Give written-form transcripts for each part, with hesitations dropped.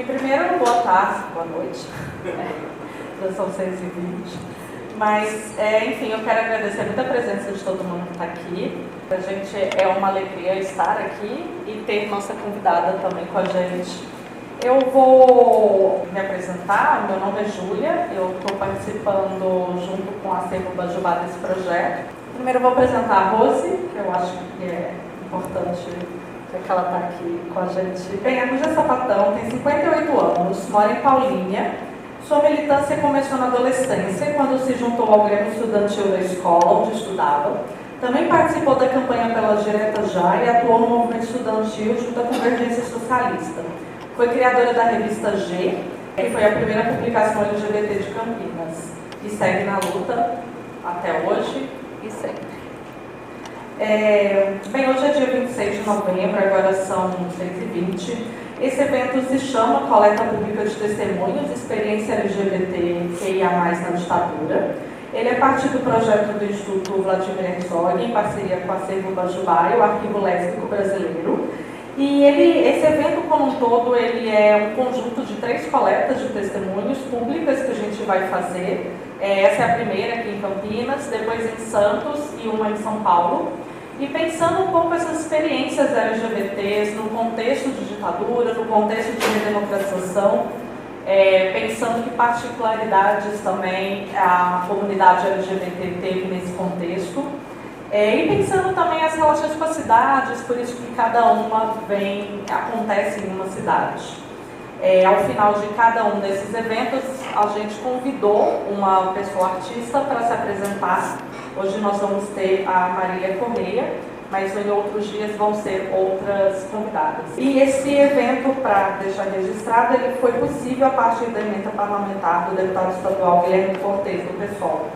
Bem, primeiro, boa tarde, boa noite. Já são 6h20. Mas, enfim, eu quero agradecer muito a presença de todo mundo que está aqui. A gente é uma alegria estar aqui e ter nossa convidada também com a gente. Eu vou me apresentar, meu nome é Júlia, eu estou participando junto com a Acervo Bajubá desse projeto. Primeiro eu vou apresentar a Rose, que eu acho que é importante que ela está aqui com a gente. Bem, a Rússia Sapatão tem 58 anos, mora em Paulínia. Sua militância começou na adolescência, quando se juntou ao Grêmio Estudantil da escola onde estudava. Também participou da campanha pela Direta Já e atuou no movimento estudantil junto à Convergência Socialista. Foi criadora da revista G, que foi a primeira publicação LGBT de Campinas. E segue na luta até hoje e sempre. Bem, hoje é dia 26 de novembro, agora são 6h20. Esse evento se chama Coleta Pública de Testemunhos, Experiência LGBTQIA+, na Ditadura. Ele é parte do projeto do Instituto Vladimir Herzog, em parceria com a Acervo Bajubá e o Arquivo Lésbico Brasileiro. E esse evento como um todo, ele é um conjunto de 3 coletas de testemunhos públicas que a gente vai fazer. Essa é a primeira aqui em Campinas, depois em Santos e uma em São Paulo. E pensando um pouco essas experiências LGBTs no contexto de ditadura, no contexto de redemocratização, pensando que particularidades também a comunidade LGBT teve nesse contexto, e pensando também as relações com as cidades, por isso que cada uma acontece em uma cidade. Ao final de cada um desses eventos, a gente convidou uma pessoa artista para se apresentar. Hoje nós vamos ter a Marília Correia, mas em outros dias vão ser outras convidadas. E esse evento, para deixar registrado, ele foi possível a partir da emenda parlamentar do deputado estadual Guilherme Cortes, do PSOL.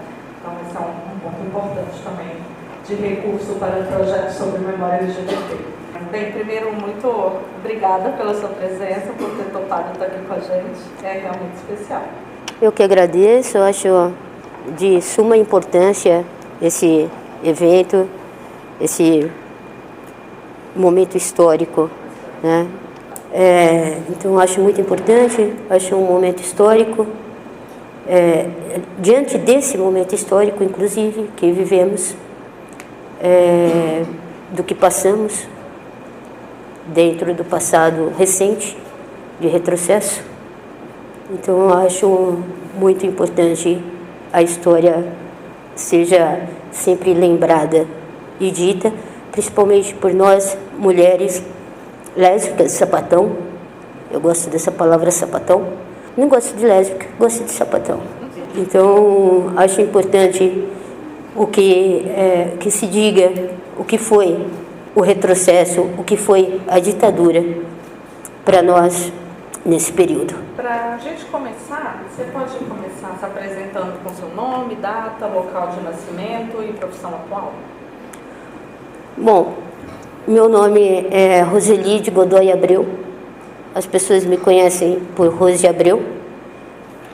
Então esse é um ponto importante também de recurso para o projeto sobre memória LGBT. Bem, primeiro, muito obrigada pela sua presença, por ter topado estar aqui com a gente. É realmente especial. Eu que agradeço, eu acho de suma importância esse evento, esse momento histórico, né? Então, acho muito importante, acho um momento histórico. Diante desse momento histórico, inclusive, que vivemos, do que passamos, dentro do passado recente, de retrocesso. Então, eu acho muito importante a história seja sempre lembrada e dita, principalmente por nós, mulheres lésbicas, sapatão. Eu gosto dessa palavra sapatão. Não gosto de lésbica, gosto de sapatão. Então, acho importante o que se diga, o que foi o retrocesso, o que foi a ditadura para nós nesse período. Para a gente começar, você pode começar se apresentando com seu nome, data, local de nascimento e profissão atual? Bom, meu nome é Roseli de Godoy Abreu. As pessoas me conhecem por Rose Abreu.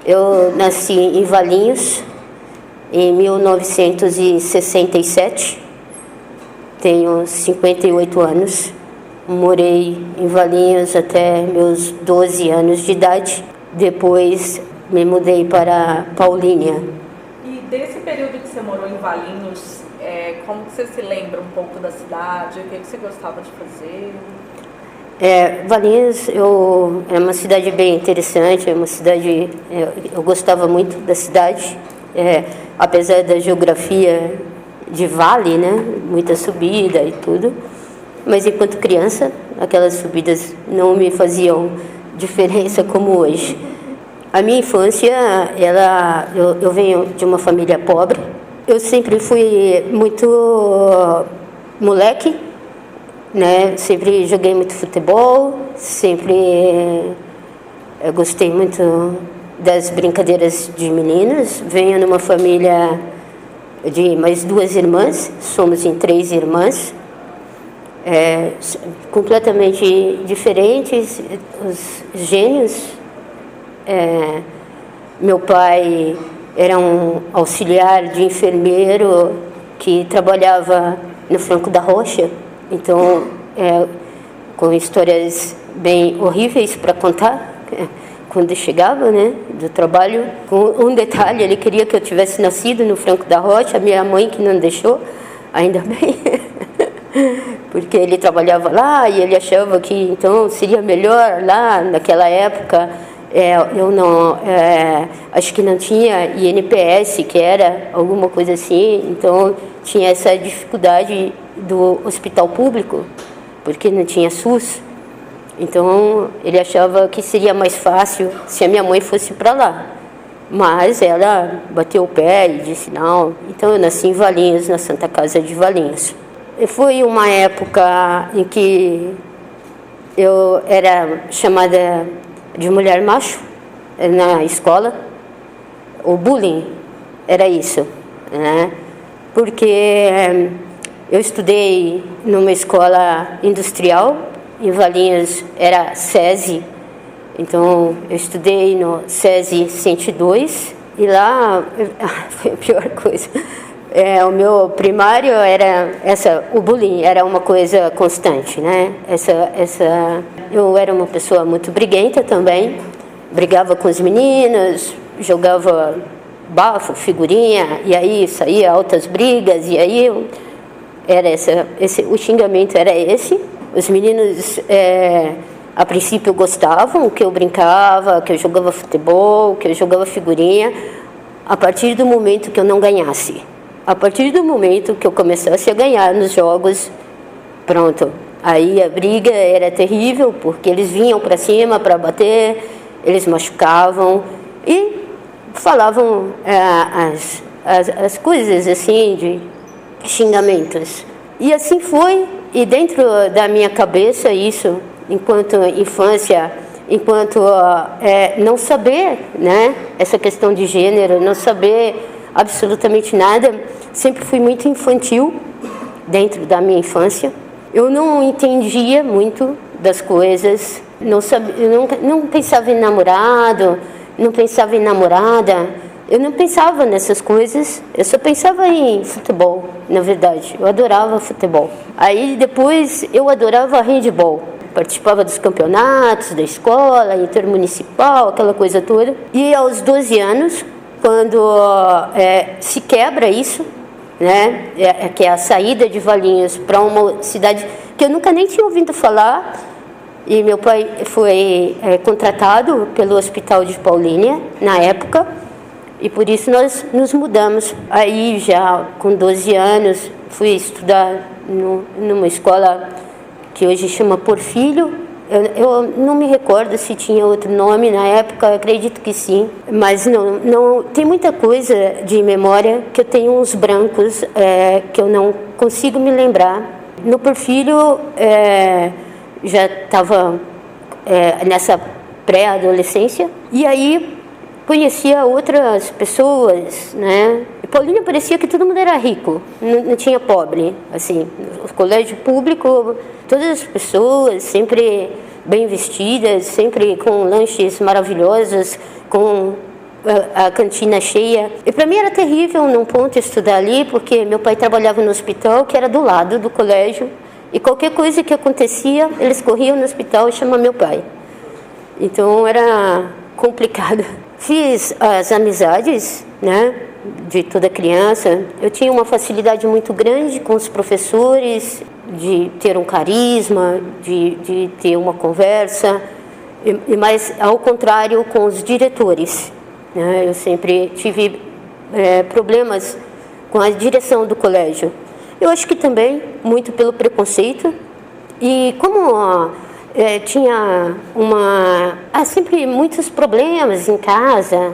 Eu nasci em Valinhos em 1967. Tenho 58 anos. Morei em Valinhos até meus 12 anos de idade. Depois me mudei para Paulínia. E desse período que você morou em Valinhos, como que você se lembra um pouco da cidade? O que você gostava de fazer? Valinhos é uma cidade bem interessante, é uma cidade... Eu gostava muito da cidade, apesar da geografia de vale, né? Muita subida e tudo. Mas enquanto criança, aquelas subidas não me faziam diferença como hoje. A minha infância, eu venho de uma família pobre. Eu sempre fui muito moleque, né? Sempre joguei muito futebol, sempre gostei muito das brincadeiras de meninas. Venho numa família de mais 2 irmãs, somos em 3 irmãs. Completamente diferentes, os gênios. Meu pai era um auxiliar de enfermeiro que trabalhava no Franco da Rocha, então com histórias bem horríveis para contar, quando chegava, né, do trabalho. Com um detalhe, ele queria que eu tivesse nascido no Franco da Rocha, a minha mãe que não deixou, ainda bem, porque ele trabalhava lá e ele achava que então seria melhor lá naquela época. Eu não, acho que não tinha INPS, que era alguma coisa assim, então tinha essa dificuldade do hospital público, porque não tinha SUS. Então, ele achava que seria mais fácil se a minha mãe fosse para lá. Mas ela bateu o pé e disse não. Então, eu nasci em Valinhos, na Santa Casa de Valinhos. E foi uma época em que eu era chamada de mulher macho na escola. O bullying era isso, né? Porque eu estudei numa escola industrial. Em Valinhos era SESI, então eu estudei no SESI 102 e lá foi a pior coisa. O meu primário era o bullying era uma coisa constante, né? Eu era uma pessoa muito briguenta também, brigava com os meninos, jogava bafo, figurinha, e aí saía altas brigas, e aí o xingamento era esse. Os meninos, a princípio, gostavam que eu brincava, que eu jogava futebol, que eu jogava figurinha, a partir do momento que eu não ganhasse. A partir do momento que eu começasse a ganhar nos jogos, pronto. Aí a briga era terrível, porque eles vinham para cima para bater, eles machucavam e falavam as coisas assim, de xingamentos. E assim foi. E dentro da minha cabeça isso, enquanto infância, enquanto não saber, né, essa questão de gênero, não saber absolutamente nada, sempre fui muito infantil dentro da minha infância. Eu não entendia muito das coisas, não pensava em namorado, não pensava em namorada. Eu não pensava nessas coisas, eu só pensava em futebol, na verdade. Eu adorava futebol. Aí depois eu adorava handebol. Participava dos campeonatos da escola, intermunicipal, aquela coisa toda. E aos 12 anos, quando se quebra isso, né, que é a saída de Valinhos para uma cidade que eu nunca nem tinha ouvido falar, e meu pai foi contratado pelo Hospital de Paulínia, na época, e por isso nós nos mudamos. Aí já com 12 anos fui estudar numa escola que hoje chama Porfírio. Eu não me recordo se tinha outro nome na época, acredito que sim. Mas não tem muita coisa de memória que eu tenho uns brancos que eu não consigo me lembrar. No Porfírio já estava nessa pré-adolescência e aí conhecia outras pessoas, né? E Paulínia parecia que todo mundo era rico, não tinha pobre, assim. O colégio público, todas as pessoas sempre bem vestidas, sempre com lanches maravilhosos, com a cantina cheia. E para mim era terrível num ponto estudar ali, porque meu pai trabalhava no hospital que era do lado do colégio, e qualquer coisa que acontecia, eles corriam no hospital e chamavam meu pai. Então era complicado. Fiz as amizades, né, de toda criança. Eu tinha uma facilidade muito grande com os professores, de ter um carisma, de ter uma conversa, mas ao contrário com os diretores, né? Eu sempre tive problemas com a direção do colégio. Eu acho que também muito pelo preconceito e como tinha sempre muitos problemas em casa,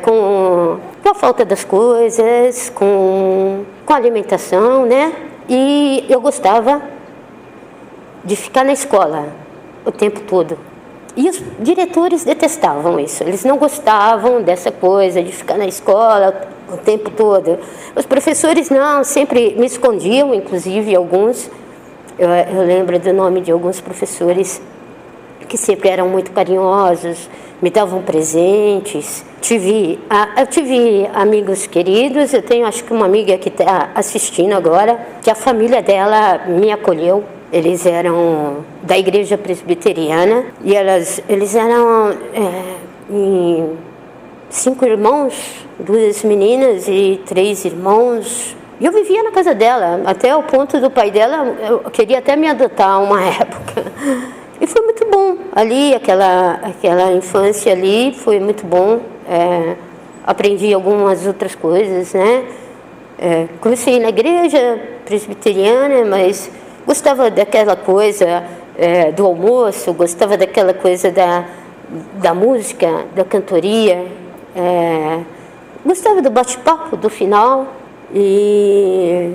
com a falta das coisas, com a alimentação, né? E eu gostava de ficar na escola o tempo todo. E os diretores detestavam isso, eles não gostavam dessa coisa de ficar na escola o tempo todo. Os professores não, sempre me escondiam, inclusive alguns. Eu lembro do nome de alguns professores que sempre eram muito carinhosos, me davam presentes. Eu tive amigos queridos, eu tenho acho que uma amiga que está assistindo agora, que a família dela me acolheu Eles eram da igreja presbiteriana e eles eram 5 irmãos, 2 meninas e 3 irmãos. E eu vivia na casa dela, até o ponto do pai dela, eu queria até me adotar uma época. E foi muito bom ali, aquela infância ali, foi muito bom. Aprendi algumas outras coisas, né? Comecei na igreja presbiteriana, mas gostava daquela coisa do almoço, gostava daquela coisa da música, da cantoria, gostava do bate-papo do final. E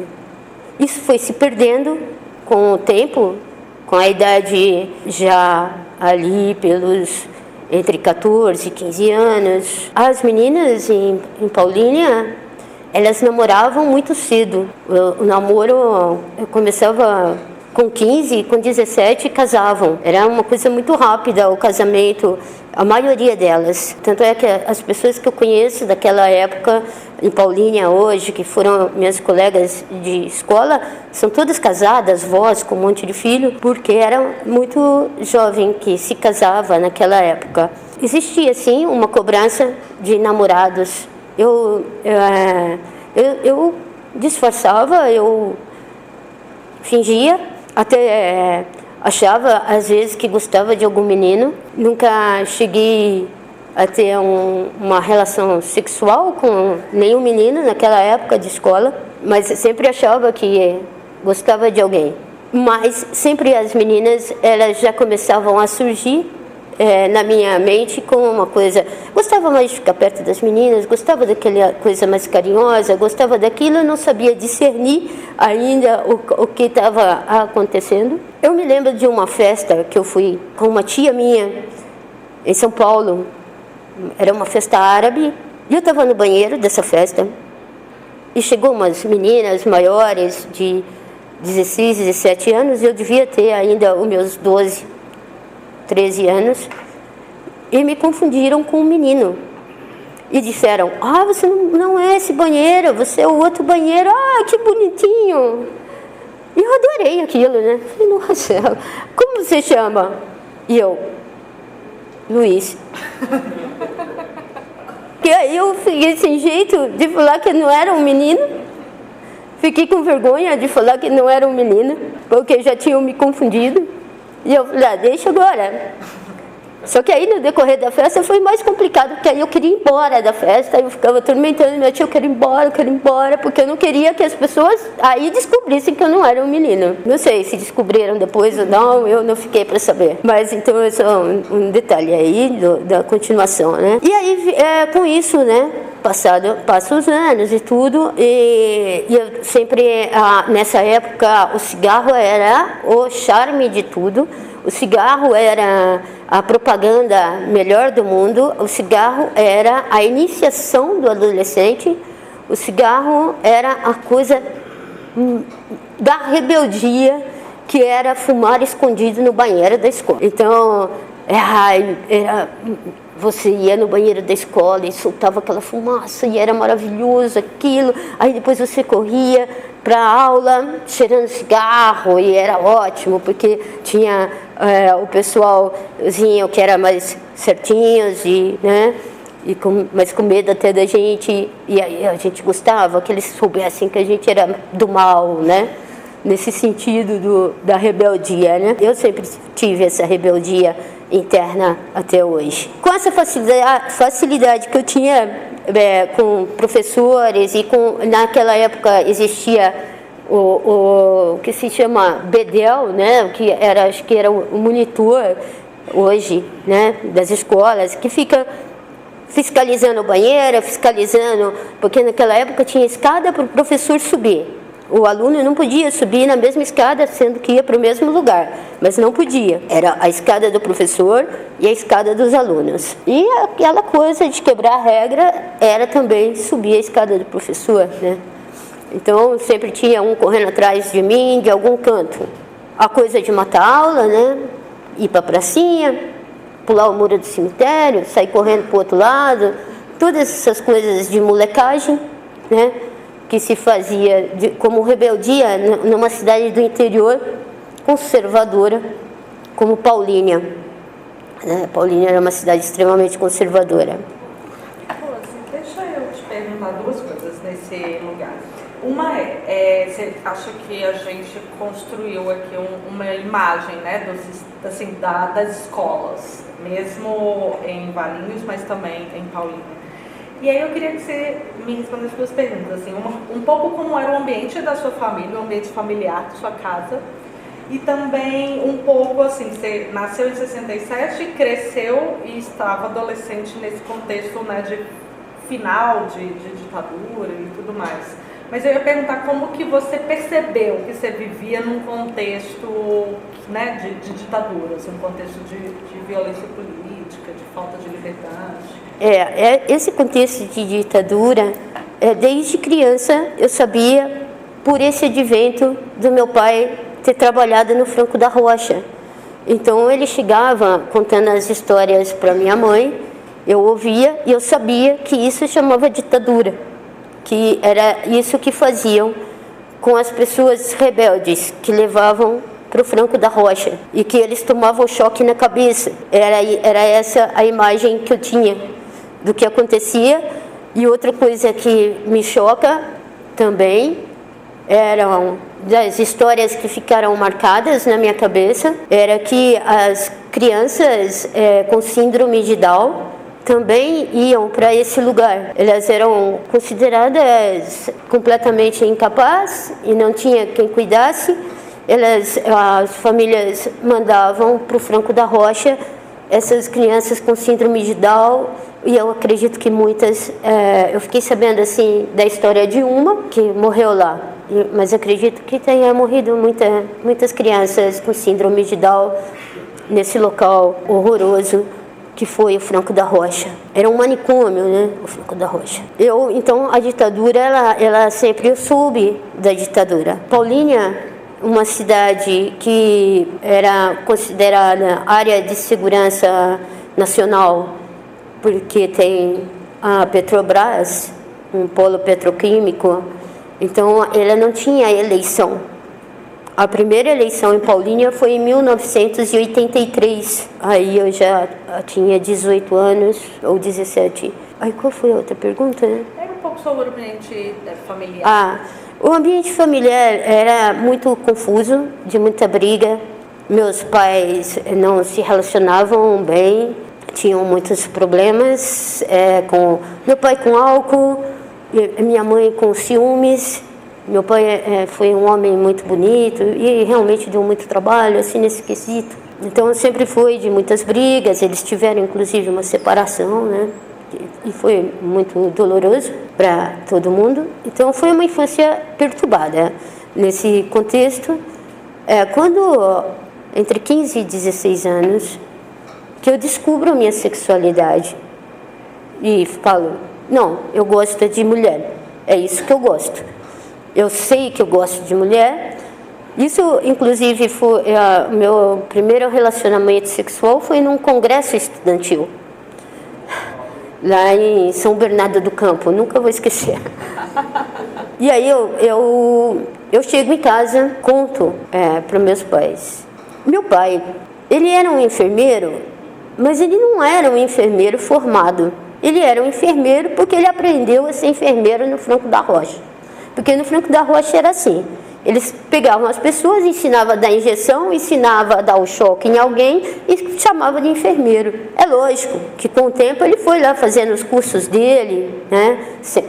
isso foi se perdendo com o tempo, com a idade já ali entre 14 e 15 anos. As meninas em Paulínia, elas namoravam muito cedo. O namoro começava com 15, com 17 casavam. Era uma coisa muito rápida o casamento, a maioria delas. Tanto é que as pessoas que eu conheço daquela época, em Paulínia hoje, que foram minhas colegas de escola, são todas casadas, vós com um monte de filho, porque era muito jovem que se casava naquela época. Existia, sim, uma cobrança de namorados. Eu disfarçava, eu fingia, até achava às vezes que gostava de algum menino. Nunca cheguei a ter uma relação sexual com nenhum menino naquela época de escola, mas sempre achava que gostava de alguém. Mas sempre as meninas, elas já começavam a surgir na minha mente como uma coisa. Gostava mais de ficar perto das meninas, gostava daquela coisa mais carinhosa, gostava daquilo, eu não sabia discernir ainda o que estava acontecendo. Eu me lembro de uma festa que eu fui com uma tia minha em São Paulo. Era uma festa árabe e eu estava no banheiro dessa festa e chegou umas meninas maiores de 16, 17 anos, eu devia ter ainda os meus 12, 13 anos, e me confundiram com um menino. E disseram, você não é esse banheiro, você é o outro banheiro, que bonitinho. E eu adorei aquilo, né? Falei, nossa, como você chama? E eu, Luiz. E aí eu fiquei sem jeito de falar que não era um menino. Fiquei com vergonha de falar que não era um menino, porque já tinham me confundido. E eu falei, deixa agora. Só que aí no decorrer da festa foi mais complicado, porque aí eu queria ir embora da festa, eu ficava atormentando minha tia, eu quero ir embora, porque eu não queria que as pessoas aí descobrissem que eu não era um menino. Não sei se descobriram depois ou não, eu não fiquei para saber. Mas então é só um detalhe aí da continuação, né? E aí com isso, né? Passam os anos e tudo, e eu sempre, nessa época, o cigarro era o charme de tudo, o cigarro era a propaganda melhor do mundo, o cigarro era a iniciação do adolescente, o cigarro era a coisa da rebeldia, que era fumar escondido no banheiro da escola. Então, você ia no banheiro da escola e soltava aquela fumaça e era maravilhoso aquilo. Aí depois você corria para a aula cheirando cigarro e era ótimo, porque tinha o pessoalzinho que era mais certinhos mas com medo até da gente. E aí a gente gostava que eles soubessem que a gente era do mal, né? Nesse sentido da rebeldia, né? Eu sempre tive essa rebeldia interna até hoje. Com essa facilidade que eu tinha com professores e naquela época existia o que se chama BEDEL, né? Acho que era o monitor hoje, né? Das escolas, que fica fiscalizando o banheiro, porque naquela época tinha escada para o professor subir. O aluno não podia subir na mesma escada, sendo que ia para o mesmo lugar, mas não podia. Era a escada do professor e a escada dos alunos. E aquela coisa de quebrar a regra era também subir a escada do professor, né? Então, sempre tinha um correndo atrás de mim, de algum canto. A coisa de matar aula, né? Ir para a pracinha, pular o muro do cemitério, sair correndo para o outro lado. Todas essas coisas de molecagem, né? Que se fazia como rebeldia numa cidade do interior, conservadora como Paulínia. Paulínia era uma cidade extremamente conservadora. Deixa eu te perguntar duas coisas nesse lugar. Uma você acha que a gente construiu aqui uma imagem, né, das escolas, mesmo em Valinhos, mas também em Paulínia. E aí eu queria que você me respondesse duas perguntas, assim, um pouco como era o ambiente da sua família, o ambiente familiar da sua casa, e também um pouco, assim, você nasceu em 67, cresceu e estava adolescente nesse contexto, né, de final de ditadura e tudo mais. Mas eu ia perguntar como que você percebeu que você vivia num contexto, né, de ditadura, assim, um contexto de violência política, de falta de liberdade. Esse contexto de ditadura, desde criança eu sabia, por esse advento do meu pai ter trabalhado no Franco da Rocha. Então ele chegava contando as histórias para minha mãe, eu ouvia e eu sabia que isso chamava ditadura, que era isso que faziam com as pessoas rebeldes que levavam para o Franco da Rocha e que eles tomavam choque na cabeça. Era essa a imagem que eu tinha do que acontecia. E outra coisa que me choca também eram das histórias que ficaram marcadas na minha cabeça, era que as crianças com síndrome de Down também iam para esse lugar. Elas eram consideradas completamente incapazes e não tinha quem cuidasse. As famílias mandavam para o Franco da Rocha essas crianças com síndrome de Down, e eu acredito que muitas, eu fiquei sabendo assim da história de uma que morreu lá, mas acredito que tenha morrido muitas crianças com síndrome de Down nesse local horroroso que foi o Franco da Rocha. Era um manicômio, né, o Franco da Rocha. Então, a ditadura, ela sempre eu soube da ditadura. Paulínia, uma cidade que era considerada área de segurança nacional, porque tem a Petrobras, um polo petroquímico, então ela não tinha eleição. A primeira eleição em Paulínia foi em 1983. Aí eu já tinha 18 anos, ou 17. Aí qual foi a outra pergunta? Era um pouco sobre o ambiente familiar. O ambiente familiar era muito confuso, de muita briga. Meus pais não se relacionavam bem, tinham muitos problemas, com meu pai com álcool, minha mãe com ciúmes. Meu pai foi um homem muito bonito e realmente deu muito trabalho assim nesse quesito. Então sempre foi de muitas brigas. Eles tiveram inclusive uma separação, né? E foi muito doloroso para todo mundo. Então foi uma infância perturbada nesse contexto. Quando entre 15 e 16 anos que eu descubro a minha sexualidade e falo, não, eu gosto de mulher, é isso que eu gosto. Eu sei que eu gosto de mulher. Isso, inclusive, foi meu primeiro relacionamento sexual foi num congresso estudantil, lá em São Bernardo do Campo, nunca vou esquecer. E aí eu chego em casa, conto para meus pais. Meu pai, ele era um enfermeiro, mas ele não era um enfermeiro formado. Ele era um enfermeiro porque ele aprendeu a ser enfermeiro no Franco da Rocha. Porque no Franco da Rocha era assim, eles pegavam as pessoas, ensinavam a dar injeção, ensinavam a dar o choque em alguém e chamavam de enfermeiro. É lógico que com o tempo ele foi lá fazendo os cursos dele, né,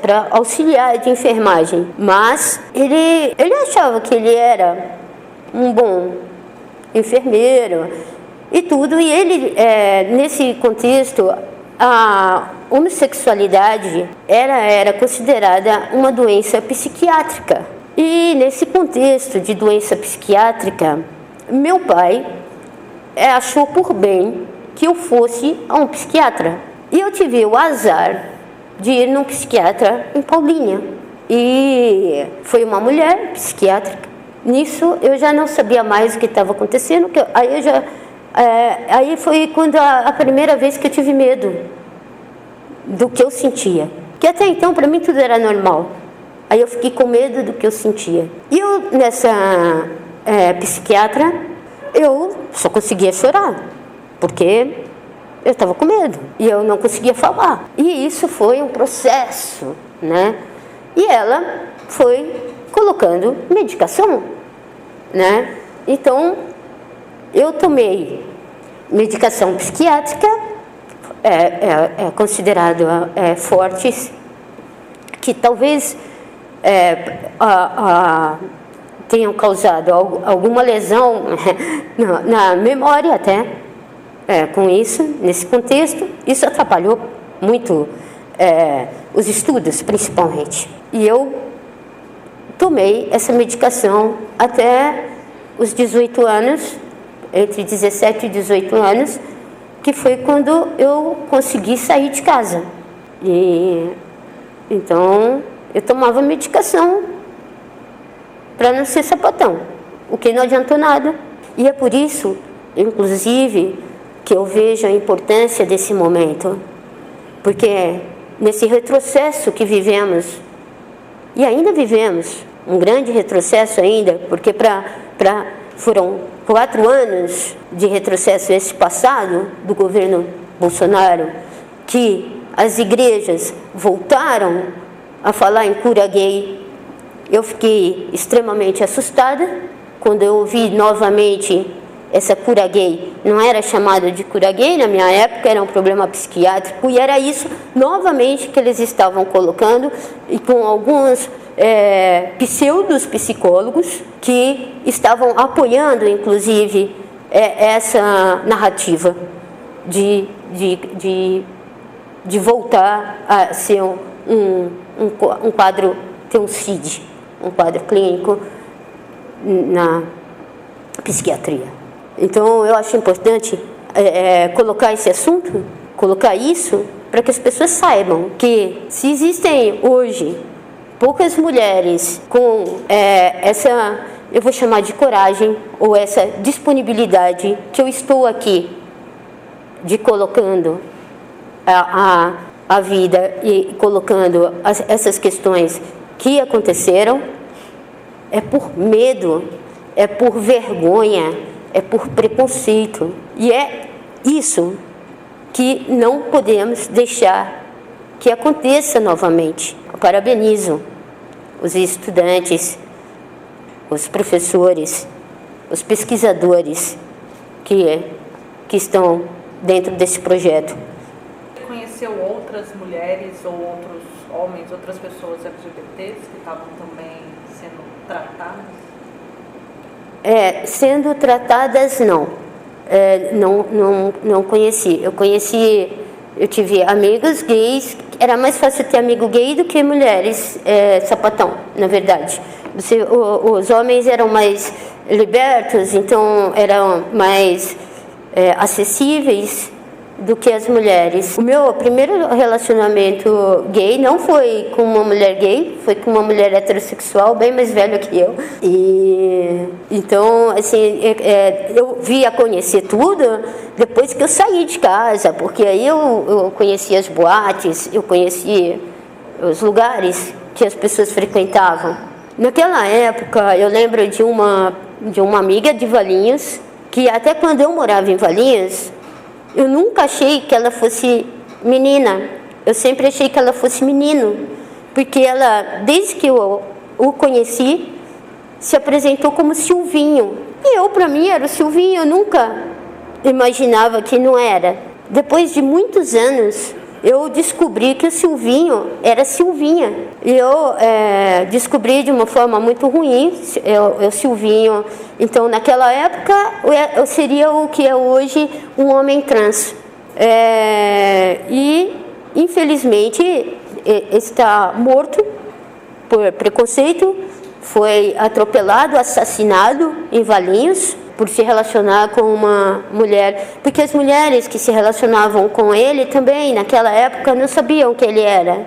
para auxiliar de enfermagem. Mas ele achava que ele era um bom enfermeiro e tudo. E ele, nesse contexto, a homossexualidade era considerada uma doença psiquiátrica. E nesse contexto de doença psiquiátrica, meu pai achou por bem que eu fosse a um psiquiatra. E eu tive o azar de ir num psiquiatra em Paulínia. E foi uma mulher psiquiátrica. Nisso eu já não sabia mais o que estava acontecendo. Aí foi quando a primeira vez que eu tive medo do que eu sentia. Que até então para mim tudo era normal. Aí eu fiquei com medo do que eu sentia. E eu, nessa psiquiatra, eu só conseguia chorar, porque eu estava com medo e eu não conseguia falar. E isso foi um processo, né? E ela foi colocando medicação, né? Então, eu tomei medicação psiquiátrica, considerado fortes, que talvez tenham causado alguma lesão na memória até, com isso, nesse contexto. Isso atrapalhou muito os estudos, principalmente. E eu tomei essa medicação até os 18 anos, entre 17 e 18 anos, que foi quando eu consegui sair de casa. E então eu tomava medicação para não ser sapatão, o que não adiantou nada. E é por isso, inclusive, que eu vejo a importância desse momento, porque nesse retrocesso que vivemos, e ainda vivemos, um grande retrocesso ainda, porque foram 4 anos de retrocesso esse passado do governo Bolsonaro, que as igrejas voltaram a falar em cura gay. Eu fiquei extremamente assustada quando eu ouvi novamente essa cura gay. Não era chamada de cura gay na minha época, era um problema psiquiátrico, e era isso novamente que eles estavam colocando, e com alguns pseudos psicólogos que estavam apoiando, inclusive, essa narrativa de voltar a ser um quadro, ter um CID, um quadro clínico na psiquiatria. Então, eu acho importante colocar esse assunto, colocar isso, para que as pessoas saibam que se existem hoje poucas mulheres com essa, eu vou chamar de coragem, ou essa disponibilidade que eu estou aqui de colocando a vida e colocando essas questões que aconteceram, é por medo, é por vergonha, é por preconceito. E é isso que não podemos deixar que aconteça novamente. Eu parabenizo os estudantes, os professores, os pesquisadores que estão dentro desse projeto. Você conheceu outras mulheres ou outros homens, outras pessoas LGBTs que estavam também sendo tratadas? Sendo tratadas, não. Não conheci. Eu tive amigos gays. Era mais fácil ter amigo gay do que mulheres sapatão, na verdade. Os homens eram mais libertos, então eram mais acessíveis do que as mulheres. O meu primeiro relacionamento gay não foi com uma mulher gay, foi com uma mulher heterossexual bem mais velha que eu. E então, assim, eu via conhecer tudo depois que eu saí de casa, porque aí eu conhecia as boates, eu conhecia os lugares que as pessoas frequentavam. Naquela época, eu lembro de uma amiga de Valinhos, que até quando eu morava em Valinhos, eu nunca achei que ela fosse menina, eu sempre achei que ela fosse menino, porque ela, desde que eu o conheci, se apresentou como Silvinho. E eu, para mim, era o Silvinho, eu nunca imaginava que não era. Depois de muitos anos, eu descobri que o Silvinho era Silvinha. E eu descobri de uma forma muito ruim, o Silvinho. Então, naquela época, eu seria o que é hoje um homem trans. E, infelizmente, está morto por preconceito, foi atropelado, assassinado em Valinhos, por se relacionar com uma mulher, porque as mulheres que se relacionavam com ele também, naquela época, não sabiam que ele era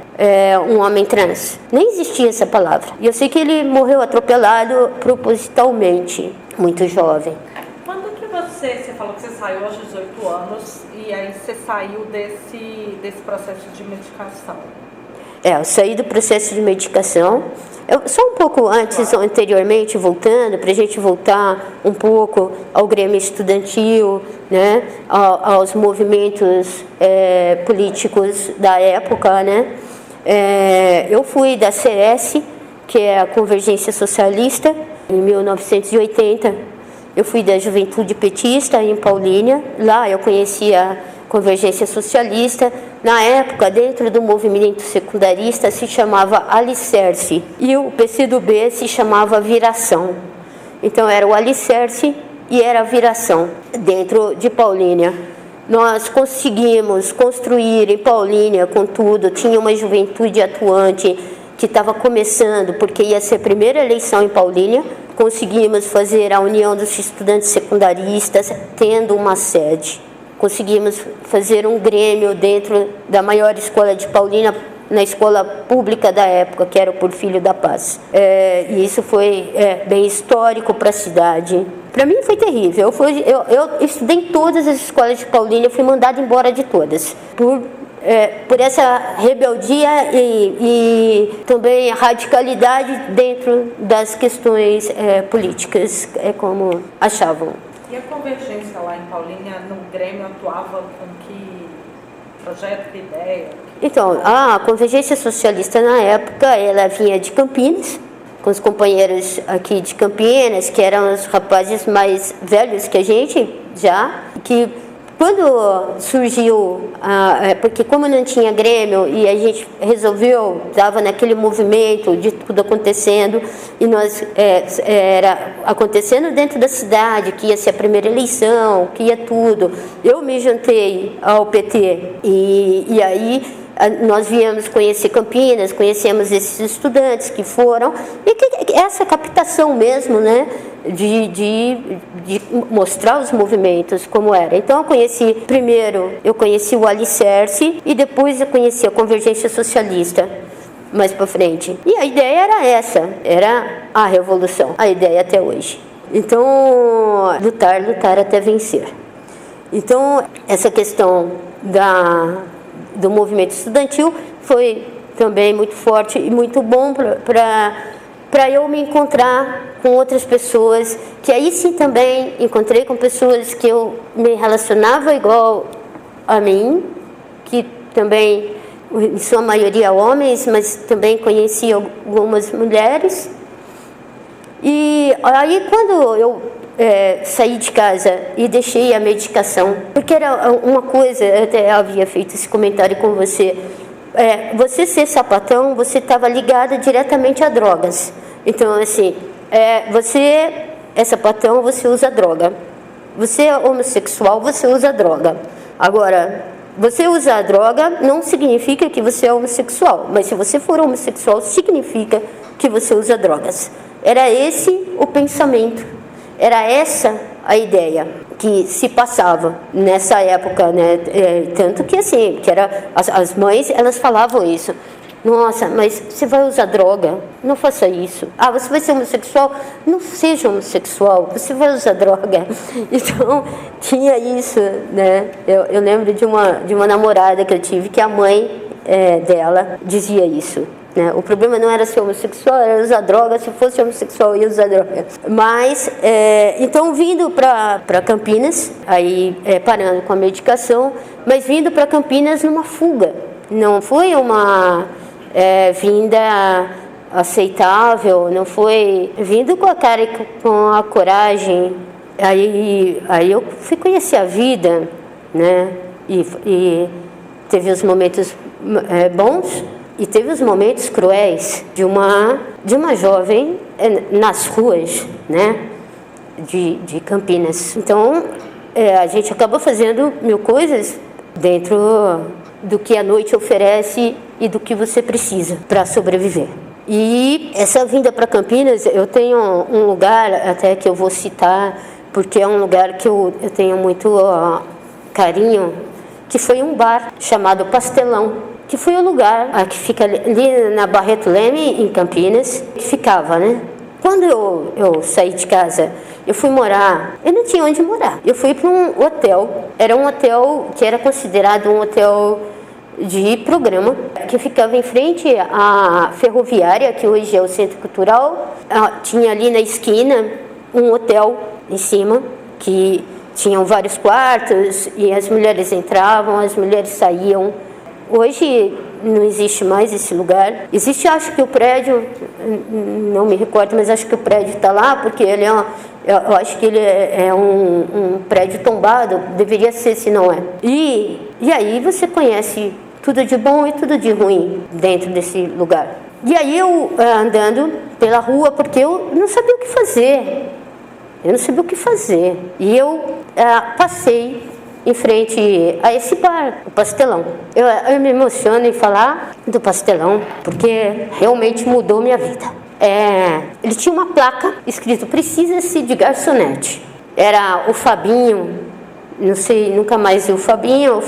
um homem trans. Nem existia essa palavra. E eu sei que ele morreu atropelado propositalmente, muito jovem. Quando que você falou que você saiu aos 18 anos, e aí você saiu desse processo de medicação? Eu saí do processo de medicação. Só um pouco antes, anteriormente, voltando, para a gente voltar um pouco ao Grêmio Estudantil, né, aos movimentos políticos da época, né. Eu fui da CS, que é a Convergência Socialista, em 1980. Eu fui da Juventude Petista, em Paulínia. Lá eu conheci a Convergência Socialista. Na época, dentro do movimento secundarista, se chamava Alicerce, e o PCdoB se chamava Viração. Então, era o Alicerce e era a Viração, dentro de Paulínia. Nós conseguimos construir em Paulínia, contudo, tinha uma juventude atuante que estava começando, porque ia ser a primeira eleição em Paulínia. Conseguimos fazer a União dos Estudantes Secundaristas, tendo uma sede. Conseguimos fazer um grêmio dentro da maior escola de Paulínia, na escola pública da época, que era o Porfírio da Paz. E isso foi bem histórico para a cidade. Para mim foi terrível. Eu estudei em todas as escolas de Paulínia, fui mandada embora de todas, por essa rebeldia e também a radicalidade dentro das questões políticas, como achavam. E a Convergência lá em Paulínia, no Grêmio, atuava com que projeto, que ideia? Então, a Convergência Socialista, na época, ela vinha de Campinas, com os companheiros aqui de Campinas, que eram os rapazes mais velhos que a gente, que quando surgiu, porque como não tinha Grêmio e a gente resolveu, estava naquele movimento de tudo acontecendo, e nós era acontecendo dentro da cidade, que ia ser a primeira eleição, que ia tudo. Eu me juntei ao PT e aí nós viemos conhecer Campinas, conhecemos esses estudantes que foram, e essa captação mesmo, né, de mostrar os movimentos como era. Então eu conheci o Alicerce e depois eu conheci a Convergência Socialista mais para frente. E a ideia era essa, era a revolução, a ideia até hoje. Então, lutar até vencer. Então, essa questão do movimento estudantil foi também muito forte e muito bom para eu me encontrar com outras pessoas, que aí sim também encontrei com pessoas que eu me relacionava igual a mim, que também, em sua maioria homens, mas também conheci algumas mulheres. E aí quando eu saí de casa e deixei a medicação, porque era uma coisa, eu até havia feito esse comentário com você, você ser sapatão, você estava ligada diretamente a drogas. Então, assim, você é sapatão, você usa droga. Você é homossexual, você usa droga. Agora, você usar droga não significa que você é homossexual, mas se você for homossexual, significa que você usa drogas. Era esse o pensamento, era essa a ideia que se passava nessa época, né? Tanto que assim, que era, as mães, elas falavam isso. Nossa, mas você vai usar droga? Não faça isso. Ah, você vai ser homossexual? Não seja homossexual, você vai usar droga. Então, tinha isso, né? Eu lembro de uma namorada que eu tive, que a mãe dela dizia isso. Né? O problema não era ser homossexual, era usar droga. Se fosse homossexual, ia usar droga. Mas, então, vindo para Campinas, aí parando com a medicação, mas vindo para Campinas numa fuga. Não foi uma vinda aceitável, não foi vindo com a cara e com a coragem. Aí eu fui conhecer a vida, né? E teve os momentos bons e teve os momentos cruéis de uma jovem nas ruas, né? De Campinas. Então a gente acaba fazendo mil coisas dentro do que a noite oferece e do que você precisa para sobreviver. E essa vinda para Campinas, eu tenho um lugar até que eu vou citar, porque é um lugar que eu tenho muito carinho, que foi um bar chamado Pastelão, que foi o lugar que fica ali na Barreto Leme, em Campinas, que ficava, né? Quando eu saí de casa, eu fui morar, eu não tinha onde morar. Eu fui para um hotel, era um hotel que era considerado um hotel de programa, que ficava em frente à ferroviária, que hoje é o Centro Cultural. Tinha ali na esquina um hotel em cima, que tinham vários quartos, e as mulheres entravam, as mulheres saíam. Hoje não existe mais esse lugar. Existe, acho que o prédio, não me recordo, mas acho que o prédio está lá, porque ele eu acho que ele é um prédio tombado, deveria ser, se não é. E aí você conhece tudo de bom e tudo de ruim dentro desse lugar. E aí eu andando pela rua, porque eu não sabia o que fazer. E eu passei em frente a esse bar, o Pastelão. Eu me emociono em falar do Pastelão, porque realmente mudou minha vida. Ele tinha uma placa escrito: precisa-se de garçonete. Era o Fabinho, não sei, nunca mais vi o Fabinho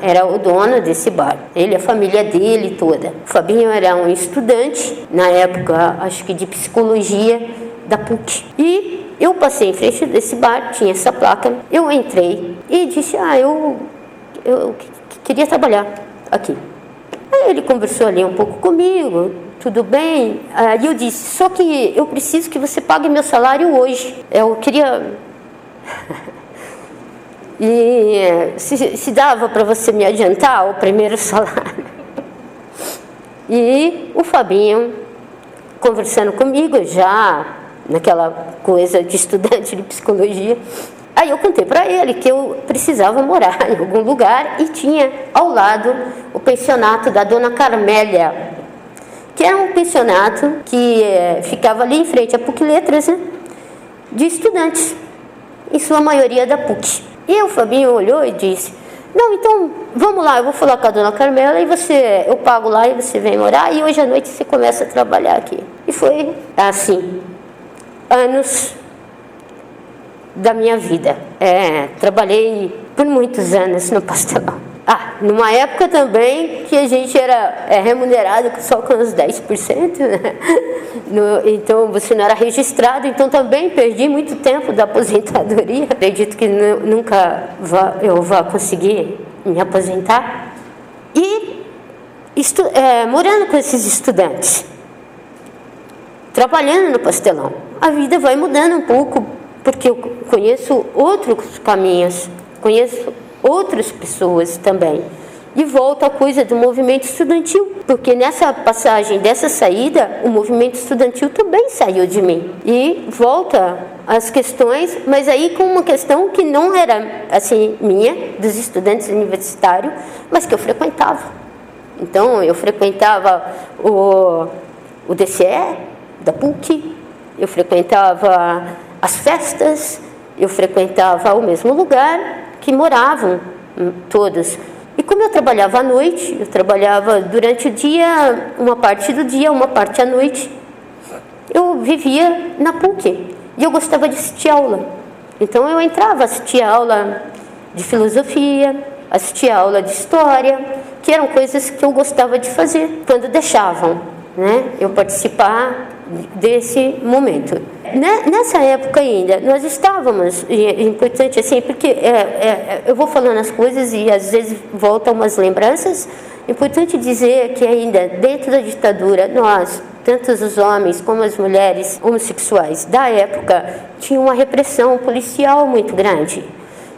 era o dono desse bar. Ele, a família dele toda. O Fabinho era um estudante, na época, acho que de psicologia, da PUC. E eu passei em frente desse bar, tinha essa placa, eu entrei e disse: eu queria trabalhar aqui. Aí ele conversou ali um pouco comigo, tudo bem. Aí eu disse: só que eu preciso que você pague meu salário hoje. Eu queria... E se dava para você me adiantar o primeiro salário. E o Fabinho, conversando comigo, já naquela coisa de estudante de psicologia, aí eu contei para ele que eu precisava morar em algum lugar, e tinha ao lado o pensionato da Dona Carmélia, que era um pensionato que ficava ali em frente à PUC Letras, né, de estudantes, em sua maioria da PUC. E o Fabinho olhou e disse: não, então vamos lá, eu vou falar com a Dona Carmela e eu pago lá e você vem morar, e hoje à noite você começa a trabalhar aqui. E foi assim, anos da minha vida. Trabalhei por muitos anos no Pastelão. Numa época também que a gente era remunerado só com os 10%, né? Então você não era registrado, então também perdi muito tempo da aposentadoria. Acredito que nunca eu vá conseguir me aposentar. E morando com esses estudantes, trabalhando no Pastelão, a vida vai mudando um pouco, porque eu conheço outros caminhos, conheço outras pessoas também. E volta a coisa do movimento estudantil, porque nessa passagem dessa saída, o movimento estudantil também saiu de mim. E volta as questões, mas aí com uma questão que não era assim minha, dos estudantes universitários, mas que eu frequentava. Então eu frequentava o DCE da PUC, eu frequentava as festas, eu frequentava o mesmo lugar que moravam todos. E como eu trabalhava à noite, eu trabalhava durante o dia, uma parte do dia, uma parte à noite, eu vivia na PUC e eu gostava de assistir aula. Então eu entrava, assistia aula de filosofia, assistia aula de história, que eram coisas que eu gostava de fazer quando deixavam, né, eu participar desse momento. Nessa época ainda, nós estávamos, e é importante assim, porque eu vou falando as coisas e às vezes voltam umas lembranças. É importante dizer que ainda dentro da ditadura, nós, tanto os homens como as mulheres homossexuais da época, tinham uma repressão policial muito grande.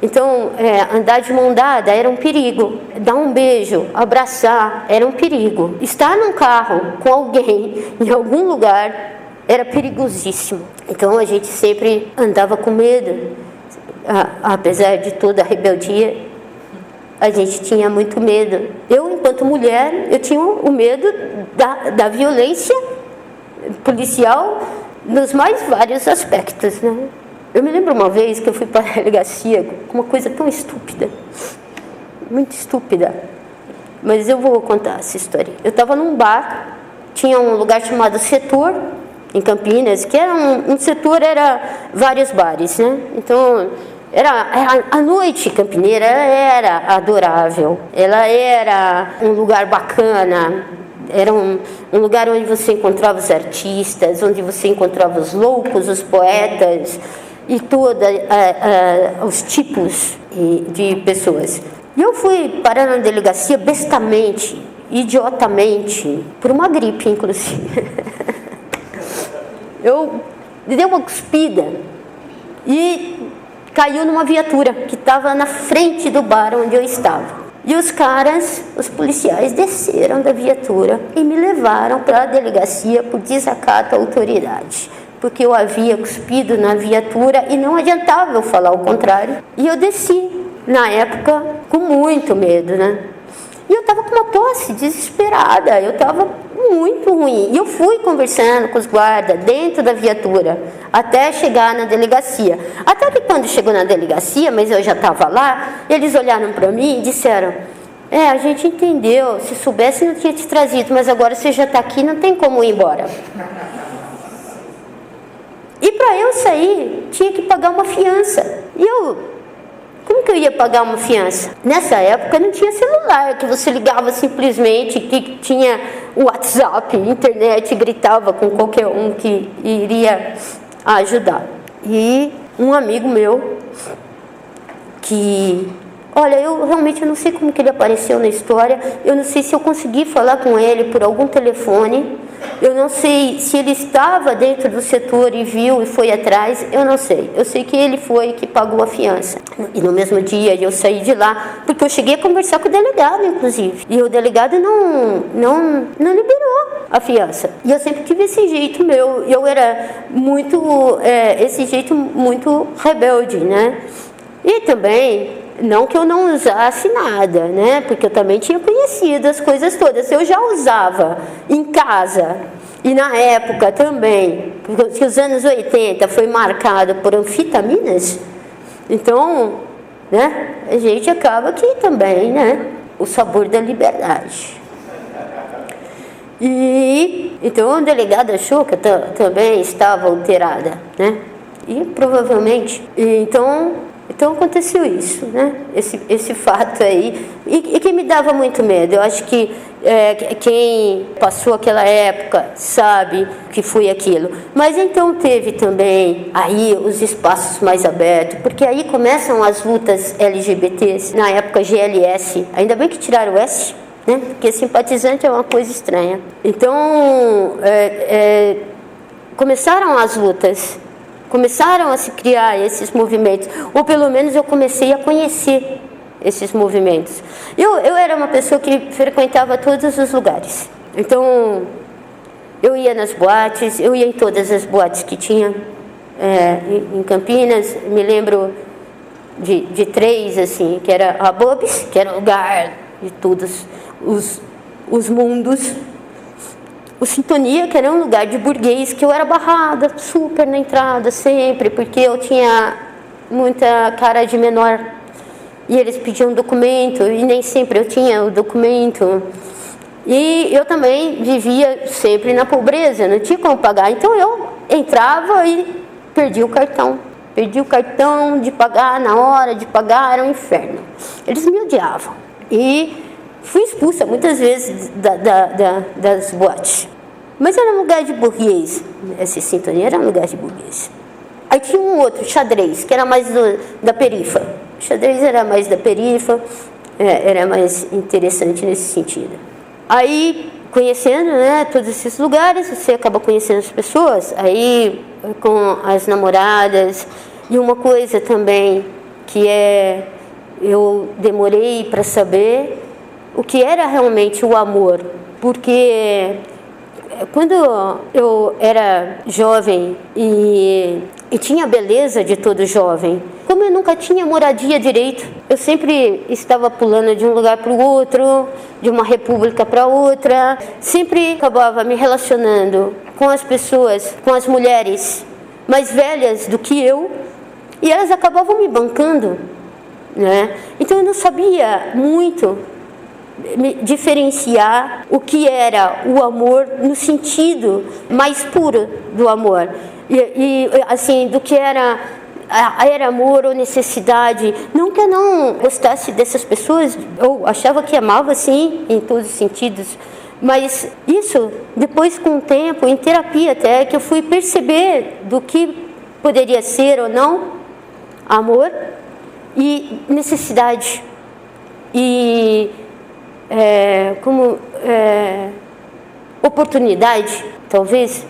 Então, andar de mão dada era um perigo, dar um beijo, abraçar era um perigo. Estar num carro com alguém em algum lugar era perigosíssimo. Então a gente sempre andava com medo, apesar de toda a rebeldia, a gente tinha muito medo. Eu, enquanto mulher, eu tinha o medo da violência policial nos mais vários aspectos, né? Eu me lembro uma vez que eu fui para a delegacia com uma coisa tão estúpida, muito estúpida, mas eu vou contar essa história. Eu estava num bar, tinha um lugar chamado Setor, em Campinas, que era um setor, era vários bares, né? Então, a noite campineira era adorável, ela era um lugar bacana, era um lugar onde você encontrava os artistas, onde você encontrava os loucos, os poetas e todos os tipos de pessoas. E eu fui parar na delegacia bestamente, idiotamente, por uma gripe, inclusive. Eu dei uma cuspida e caiu numa viatura que estava na frente do bar onde eu estava. E os caras, os policiais, desceram da viatura e me levaram para a delegacia por desacato à autoridade, porque eu havia cuspido na viatura e não adiantava eu falar o contrário. E eu desci, na época, com muito medo, né? E eu estava com uma tosse desesperada, eu estava muito ruim. E eu fui conversando com os guardas dentro da viatura, até chegar na delegacia. Até que quando chegou na delegacia, mas eu já estava lá, eles olharam para mim e disseram: a gente entendeu, se soubesse não tinha te trazido, mas agora você já está aqui, não tem como ir embora. E para eu sair, tinha que pagar uma fiança. E como que eu ia pagar uma fiança? Nessa época não tinha celular, que você ligava simplesmente, que tinha o WhatsApp, internet, gritava com qualquer um que iria ajudar. E um amigo meu, eu realmente não sei como que ele apareceu na história, eu não sei se eu consegui falar com ele por algum telefone, eu não sei se ele estava dentro do setor e viu e foi atrás, eu não sei. Eu sei que ele foi que pagou a fiança. E no mesmo dia eu saí de lá, porque eu cheguei a conversar com o delegado, inclusive. E o delegado não liberou a fiança. E eu sempre tive esse jeito meu. Eu era esse jeito muito rebelde, né? E também, não que eu não usasse nada, né? Porque eu também tinha conhecido as coisas todas. Eu já usava em casa. E na época também, porque os anos 80 foi marcado por anfetaminas. Então, né? A gente acaba aqui também, né? O sabor da liberdade. E então o delegado achou que eu também estava alterada, né? E provavelmente, então aconteceu isso, né? Esse fato aí, e que me dava muito medo. Eu acho que quem passou aquela época sabe que foi aquilo. Mas então teve também aí os espaços mais abertos, porque aí começam as lutas LGBTs, na época GLS, ainda bem que tiraram o S, né? Porque simpatizante é uma coisa estranha. Então começaram as lutas, começaram a se criar esses movimentos, ou pelo menos eu comecei a conhecer esses movimentos. Eu era uma pessoa que frequentava todos os lugares. Então, eu ia nas boates, eu ia em todas as boates que tinha em Campinas. Me lembro de três, assim, que era a Bob's, que era o lugar de todos os mundos. O Sintonia, que era um lugar de burguês, que eu era barrada super na entrada sempre, porque eu tinha muita cara de menor. E eles pediam documento, e nem sempre eu tinha o documento. E eu também vivia sempre na pobreza, não tinha como pagar. Então eu entrava e perdia o cartão. Perdi o cartão de pagar na hora de pagar, era um inferno. Eles me odiavam. E fui expulsa muitas vezes das boates. Mas era um lugar de burguês. Essa Sintonia era um lugar de burguês. Aí tinha um outro, xadrez, que era mais da perifa. O xadrez era mais da perifa, era mais interessante nesse sentido. Aí, conhecendo, né, todos esses lugares, você acaba conhecendo as pessoas. Aí, com as namoradas. E uma coisa também que eu demorei para saber o que era realmente o amor, porque quando eu era jovem e tinha a beleza de todo jovem, como eu nunca tinha moradia direito, eu sempre estava pulando de um lugar para o outro, de uma república para outra, sempre acabava me relacionando com as pessoas, com as mulheres mais velhas do que eu, e elas acabavam me bancando, né? Então eu não sabia muito diferenciar o que era o amor no sentido mais puro do amor e assim, do que era amor ou necessidade. Não que eu não gostasse dessas pessoas, eu achava que amava sim, em todos os sentidos, mas isso depois, com o tempo, em terapia até, que eu fui perceber do que poderia ser ou não amor e necessidade. e oportunidade, talvez.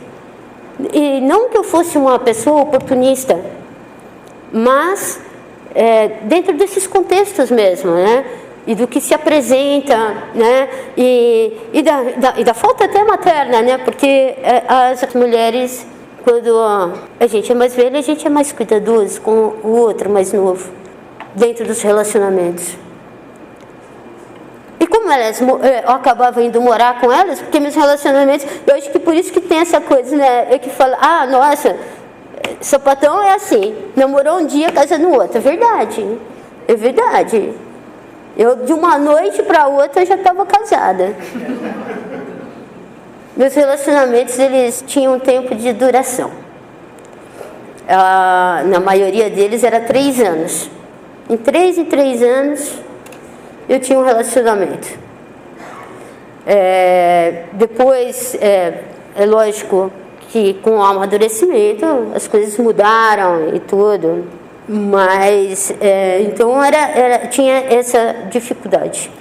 E não que eu fosse uma pessoa oportunista, mas dentro desses contextos mesmo, né? E do que se apresenta, né? E da falta até materna, né? Porque as mulheres, quando a gente é mais velha, a gente é mais cuidadoso com o outro mais novo, dentro dos relacionamentos. E como eu acabava indo morar com elas, porque meus relacionamentos, eu acho que por isso que tem essa coisa, né? É que fala, nossa, sapatão é assim, namorou um dia, casa no outro. É verdade, é verdade. Eu, de uma noite para outra, já estava casada. Meus relacionamentos, eles tinham um tempo de duração. Na maioria deles era 3 anos. Em 3 anos, eu tinha um relacionamento. Depois, é lógico que com o amadurecimento as coisas mudaram e tudo, mas então tinha essa dificuldade.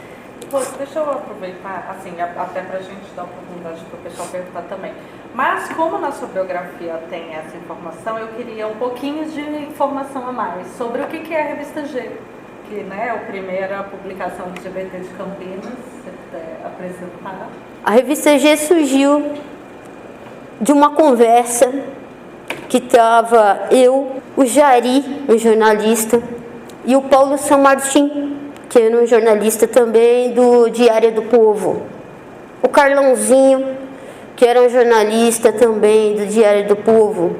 Deixa eu aproveitar, assim, até para a gente dar oportunidade para o pessoal perguntar também. Mas como na sua biografia tem essa informação, eu queria um pouquinho de informação a mais sobre o que é a Revista G, que, né, é a primeira publicação LGBT de Campinas, se você puder apresentar. A Revista G surgiu de uma conversa que estava eu, o Jari, um jornalista, e o Paulo San Martín, que era um jornalista também do Diário do Povo. O Carlãozinho, que era um jornalista também do Diário do Povo.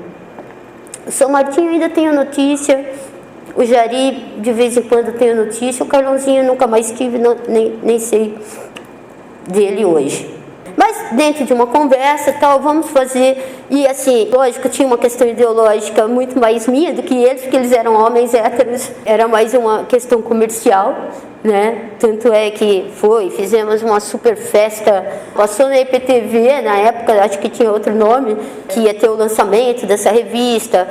O San Martín ainda tem notícia, o Jari de vez em quando tem notícia, o Carlãozinho nunca mais tive, nem sei dele hoje. Mas dentro de uma conversa, tal, vamos fazer, e assim, lógico, tinha uma questão ideológica muito mais minha do que eles, porque eles eram homens héteros, era mais uma questão comercial, né? Tanto é que fizemos uma super festa, passou na IPTV, na época, acho que tinha outro nome, que ia ter o lançamento dessa revista,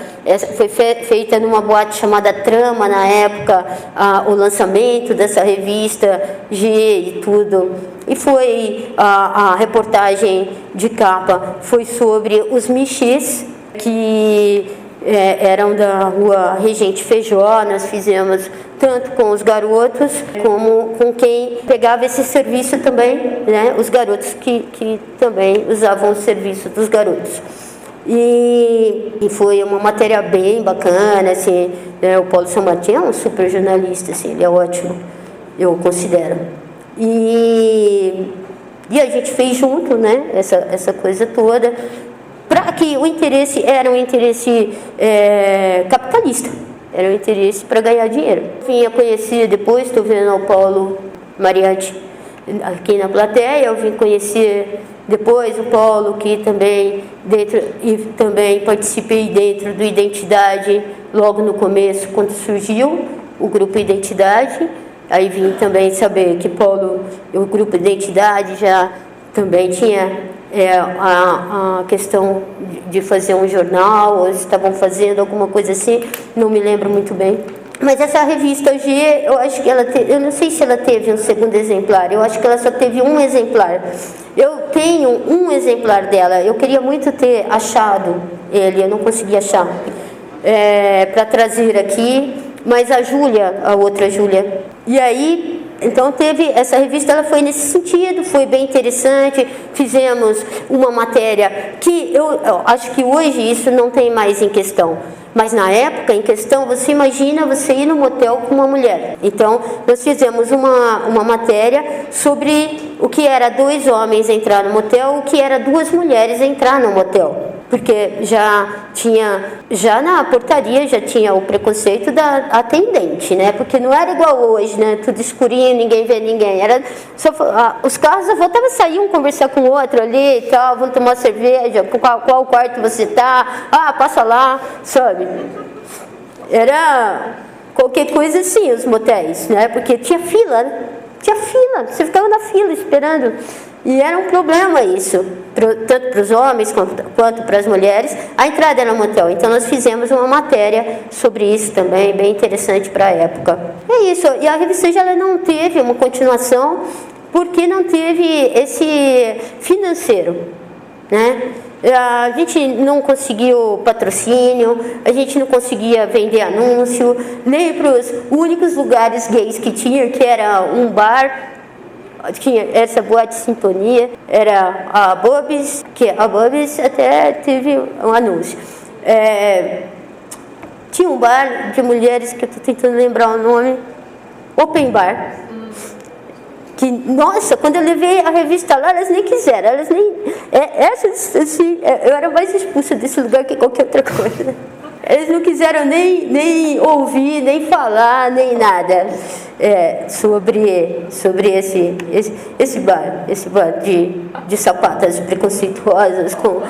foi feita numa boate chamada Trama, na época, o lançamento dessa revista G e tudo. E foi a reportagem de capa foi sobre os Michês, que eram da rua Regente Feijó. Nós fizemos tanto com os garotos como com quem pegava esse serviço também, né? Os garotos que também usavam o serviço dos garotos. E foi uma matéria bem bacana, assim, né? O Paulo San Martín é um super jornalista, assim, ele é ótimo, eu considero. E a gente fez junto, né, essa coisa toda, para que o interesse era um interesse capitalista, era um interesse para ganhar dinheiro. Vim a conhecer depois, estou vendo o Paulo Mariante aqui na plateia, eu vim conhecer depois o Paulo, que também também participei dentro do Identidade logo no começo, quando surgiu o grupo Identidade. Aí vim também saber que o grupo Identidade já também tinha a questão de fazer um jornal, ou estavam fazendo alguma coisa assim, não me lembro muito bem. Mas essa revista G, eu acho que eu não sei se ela teve um segundo exemplar, eu acho que ela só teve um exemplar. Eu tenho um exemplar dela, eu queria muito ter achado ele, eu não consegui achar, para trazer aqui, mas a Júlia, a outra Júlia, e aí, então teve essa revista, ela foi nesse sentido, foi bem interessante, fizemos uma matéria que eu acho que hoje isso não tem mais em questão, mas na época em questão, você imagina você ir no motel com uma mulher. Então nós fizemos uma matéria sobre o que era 2 homens entrar no motel, o que era 2 mulheres entrar no motel. Porque já na portaria já tinha o preconceito da atendente, né? Porque não era igual hoje, né? Tudo escurinho, ninguém vê ninguém. Era só, os carros voltavam a sair, um conversar com o outro ali e tal, vão tomar cerveja, qual quarto você tá, passa lá, sabe? Era qualquer coisa assim, os motéis, né? Porque tinha fila, né? Tinha fila, você ficava na fila esperando. E era um problema isso, tanto para os homens quanto para as mulheres, a entrada no motel. Então nós fizemos uma matéria sobre isso também, bem interessante para a época. É isso, e a revista ela não teve uma continuação porque não teve esse financeiro, né? A gente não conseguiu patrocínio, a gente não conseguia vender anúncio, nem para os únicos lugares gays que tinha, que era um bar, tinha essa boate Sintonia, era a Bubs, que a Bubs até teve um anúncio. Tinha um bar de mulheres, que eu estou tentando lembrar o nome, Open Bar. Que, nossa, quando eu levei a revista lá, elas nem quiseram, elas nem... eu era mais expulsa desse lugar que qualquer outra coisa. Eles não quiseram nem ouvir, nem falar, nem nada sobre esse bar de sapatas preconceituosas com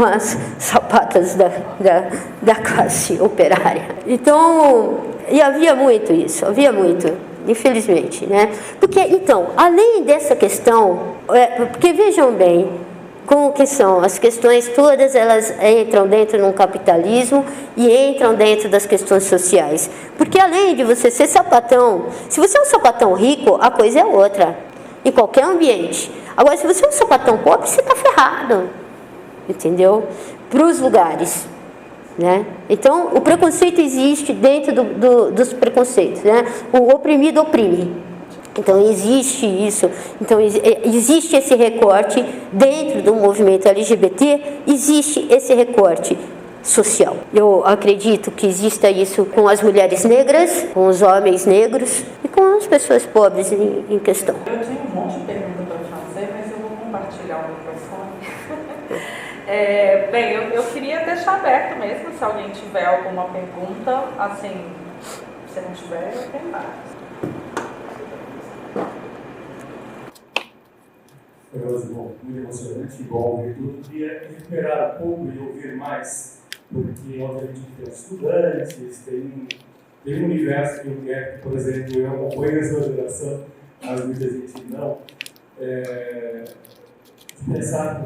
as sapatas da classe operária. Então, e havia muito isso, infelizmente, né? Porque, então, além dessa questão, porque vejam bem, como que são as questões todas, elas entram dentro de um capitalismo e entram dentro das questões sociais. Porque além de você ser sapatão, se você é um sapatão rico, a coisa é outra, em qualquer ambiente. Agora, se você é um sapatão pobre, você está ferrado, entendeu? Para os lugares. Né? Então, o preconceito existe dentro dos preconceitos, né? O oprimido oprime. Então, existe isso. Então, existe esse recorte dentro do movimento LGBT, existe esse recorte social. Eu acredito que exista isso com as mulheres negras, com os homens negros e com as pessoas pobres em questão. Eu tenho um monte de perguntas para te fazer, mas eu vou compartilhar o microfone. Bem, eu queria deixar aberto mesmo, se alguém tiver alguma pergunta, assim, se não tiver, eu tenho mais. Bom, muito emocionante, igual ouvir tudo. Queria recuperar um pouco e ouvir mais, porque obviamente tem estudantes, tem um universo que eu quero, por exemplo, eu acompanho essa geração, mas muita gente não. Pensar,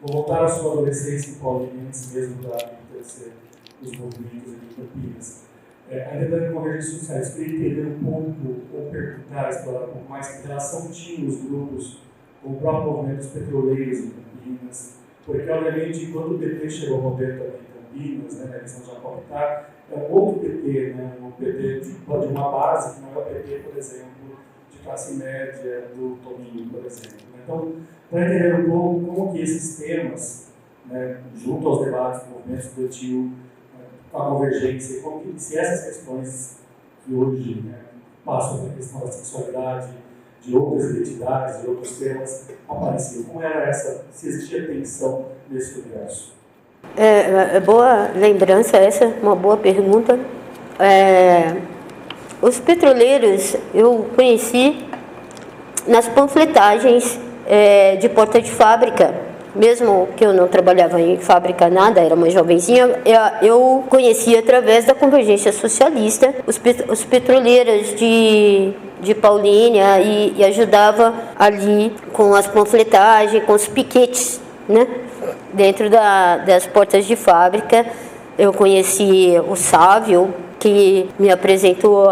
vou voltar à sua adolescência em Paulínia, antes mesmo da conhecer os movimentos aqui em Campinas. Ainda dando convergências sociais, queria entender um pouco, ou perguntar, explorar um pouco mais, que relação tinham os grupos com o próprio movimento dos petroleiros em Campinas, porque, obviamente, quando o PT chegou ao poder também em Campinas, né, na eleição de Jacobitar, é um outro PT, né, um PT de uma base que não é o PT, por exemplo, de classe média do Toninho, por exemplo. Então, para entender um pouco como que esses temas, né, junto aos debates do movimento estudantil, com a convergência, como que se essas questões que hoje, né, passam pela questão da sexualidade, de outras identidades, de outros temas, apareciam. Como era se existia tensão nesse universo? Boa lembrança essa, uma boa pergunta. Os petroleiros eu conheci nas panfletagens de porta de fábrica. Mesmo que eu não trabalhava em fábrica nada, era uma jovenzinha, eu conhecia através da Convergência Socialista os petroleiros de Paulínia e ajudava ali com as panfletagens, com os piquetes, né? Dentro das portas de fábrica. Eu conheci o Sávio, que me apresentou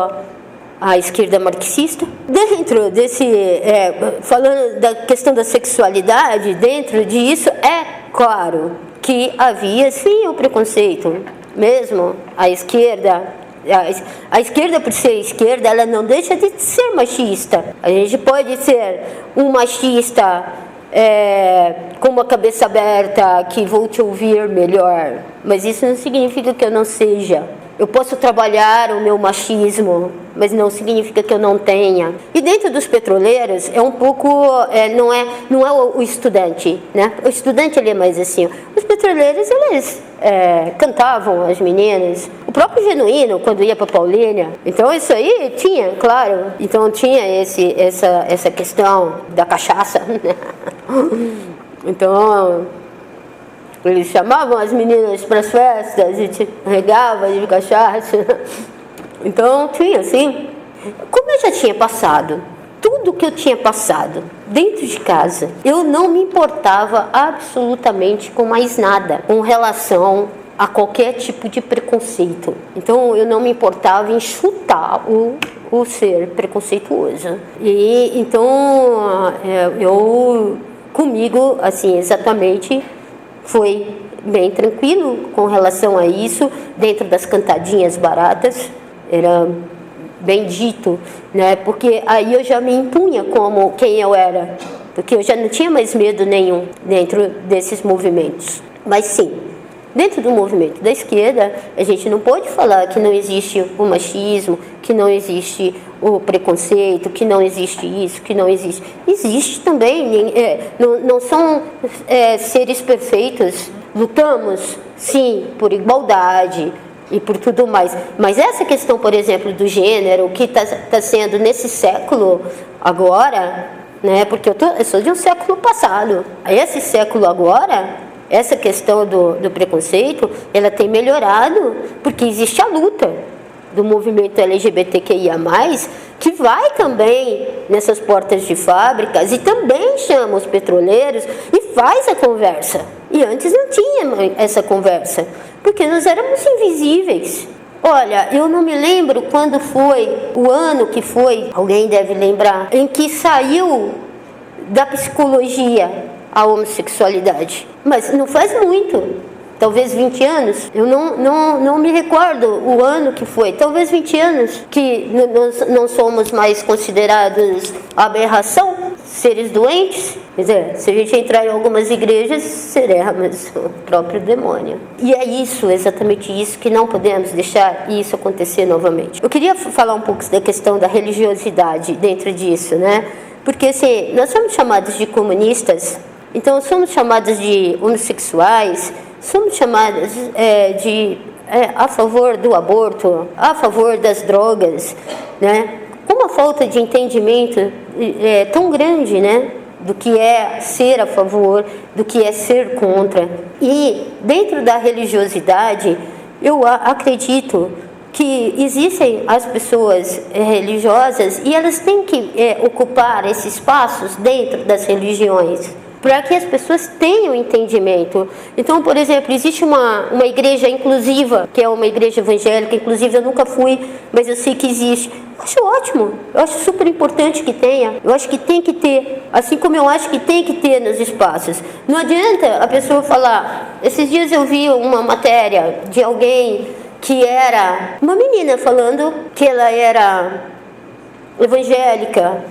a esquerda marxista. Dentro desse, falando da questão da sexualidade, dentro disso, é claro que havia sim o preconceito, mesmo a esquerda, por ser esquerda, ela não deixa de ser machista. A gente pode ser um machista com uma cabeça aberta, que vou te ouvir melhor, mas isso não significa que eu não seja. Eu posso trabalhar o meu machismo, mas não significa que eu não tenha. E dentro dos petroleiros é um pouco, não é o estudante, né? O estudante ele é mais assim. Os petroleiros eles cantavam as meninas. O próprio Genuíno quando ia para Paulínia. Então isso aí tinha, claro. Então tinha essa questão da cachaça. Então eles chamavam as meninas para as festas e te regavam de cachaça. Então, tinha assim. Como eu já tinha passado tudo que eu tinha passado dentro de casa, eu não me importava absolutamente com mais nada com relação a qualquer tipo de preconceito. Então eu não me importava em chutar o ser preconceituoso. E então eu comigo assim exatamente foi bem tranquilo com relação a isso, dentro das cantadinhas baratas, era bem dito, né? Porque aí eu já me impunha como quem eu era, porque eu já não tinha mais medo nenhum dentro desses movimentos. Mas sim, dentro do movimento da esquerda, a gente não pode falar que não existe o machismo, que não existe o preconceito, que não existe isso, que não existe. Existe também, não são seres perfeitos. Lutamos, sim, por igualdade e por tudo mais. Mas essa questão, por exemplo, do gênero, que está sendo nesse século agora, né, porque eu sou de um século passado. Esse século agora, essa questão do preconceito, ela tem melhorado, porque existe a luta do movimento LGBTQIA+, que vai também nessas portas de fábricas e também chama os petroleiros e faz a conversa. E antes não tinha essa conversa, porque nós éramos invisíveis. Olha, eu não me lembro quando foi, o ano que foi, alguém deve lembrar, em que saiu da psicologia a homossexualidade. Mas não faz muito, talvez 20 anos, eu não me recordo o ano que foi, talvez 20 anos, que nós não somos mais considerados aberração, seres doentes. Quer dizer, se a gente entrar em algumas igrejas, seremos o próprio demônio. E é isso, exatamente isso, que não podemos deixar isso acontecer novamente. Eu queria falar um pouco da questão da religiosidade dentro disso, né? Porque assim, nós somos chamados de comunistas, então somos chamados de homossexuais, somos chamados a favor do aborto, a favor das drogas, né? Com uma falta de entendimento tão grande, né? Do que é ser a favor, do que é ser contra. E dentro da religiosidade, eu acredito que existem as pessoas religiosas e elas têm que ocupar esses espaços dentro das religiões, para que as pessoas tenham entendimento. Então, por exemplo, existe uma igreja inclusiva, que é uma igreja evangélica, inclusive eu nunca fui, mas eu sei que existe. Eu acho ótimo, eu acho super importante que tenha, eu acho que tem que ter, assim como eu acho que tem que ter nos espaços. Não adianta a pessoa falar, esses dias eu vi uma matéria de alguém que era uma menina falando que ela era evangélica,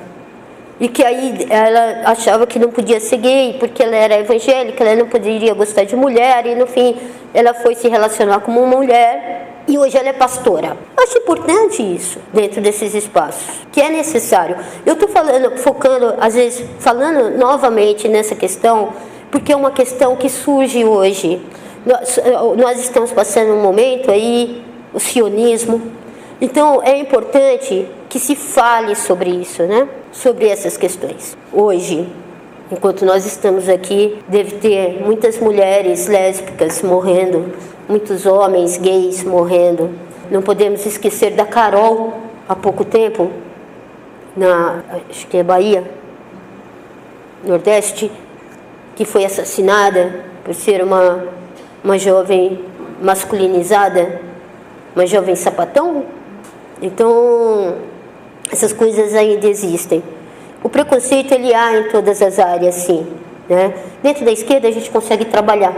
e que aí ela achava que não podia ser gay porque ela era evangélica, ela não poderia gostar de mulher, e no fim ela foi se relacionar com uma mulher e hoje ela é pastora. Acho importante isso dentro desses espaços, que é necessário. Eu estou focando, às vezes, falando novamente nessa questão, porque é uma questão que surge hoje. Nós estamos passando um momento aí, o sionismo. Então é importante que se fale sobre isso, né? Sobre essas questões. Hoje, enquanto nós estamos aqui, deve ter muitas mulheres lésbicas morrendo, muitos homens gays morrendo. Não podemos esquecer da Carol, há pouco tempo, acho que é Bahia, Nordeste, que foi assassinada por ser uma jovem masculinizada, uma jovem sapatão. Então, essas coisas ainda existem. O preconceito, ele há em todas as áreas, sim, né? Dentro da esquerda a gente consegue trabalhar,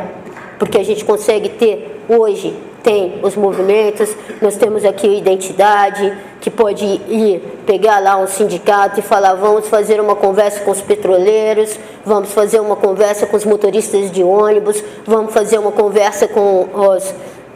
porque a gente consegue ter, hoje, tem os movimentos, nós temos aqui a identidade, que pode ir pegar lá um sindicato e falar, vamos fazer uma conversa com os petroleiros, vamos fazer uma conversa com os motoristas de ônibus, vamos fazer uma conversa com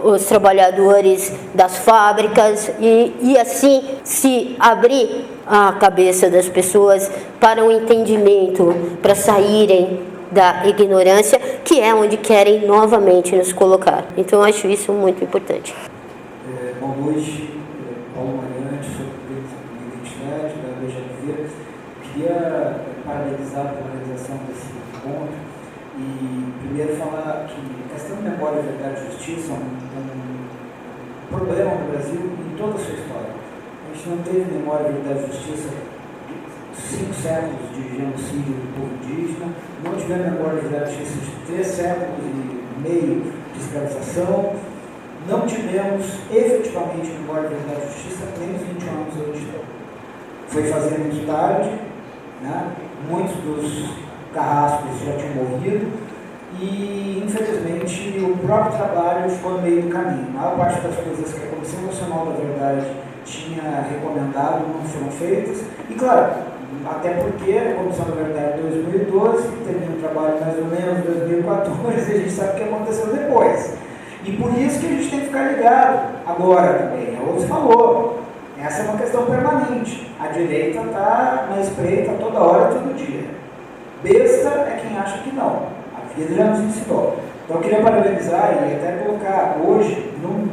os trabalhadores das fábricas e assim se abrir a cabeça das pessoas para um entendimento, para saírem da ignorância, que é onde querem novamente nos colocar. Então, eu acho isso muito importante. Boa noite, Paulo Mariante, sou presidente da Identidade, da BGV. Queria parabenizar pela realização desse encontro e primeiro falar que a questão de memória, verdade e justiça é um problema no Brasil em toda a sua história. A gente não teve memória, verdade e justiça 5 séculos de genocídio do povo indígena, não tivemos memória da justiça de 3 séculos e meio de escravização, não tivemos efetivamente memória da justiça nem os 20 anos da ditadura. Foi fazer muito tarde, né? Muitos dos carrascos já tinham morrido e, infelizmente, o próprio trabalho ficou no meio do caminho. A maior parte das coisas que a Comissão Nacional da Verdade tinha recomendado não foram feitas. E, claro, até porque a Comissão da Verdade de 2012 termina o trabalho mais ou menos em 2014 e a gente sabe o que aconteceu depois. E por isso que a gente tem que ficar ligado agora também. A Rose falou, essa é uma questão permanente. A direita está na espreita toda hora, todo dia. Besta é quem acha que não. A vida já nos ensinou. Então eu queria parabenizar e até colocar hoje no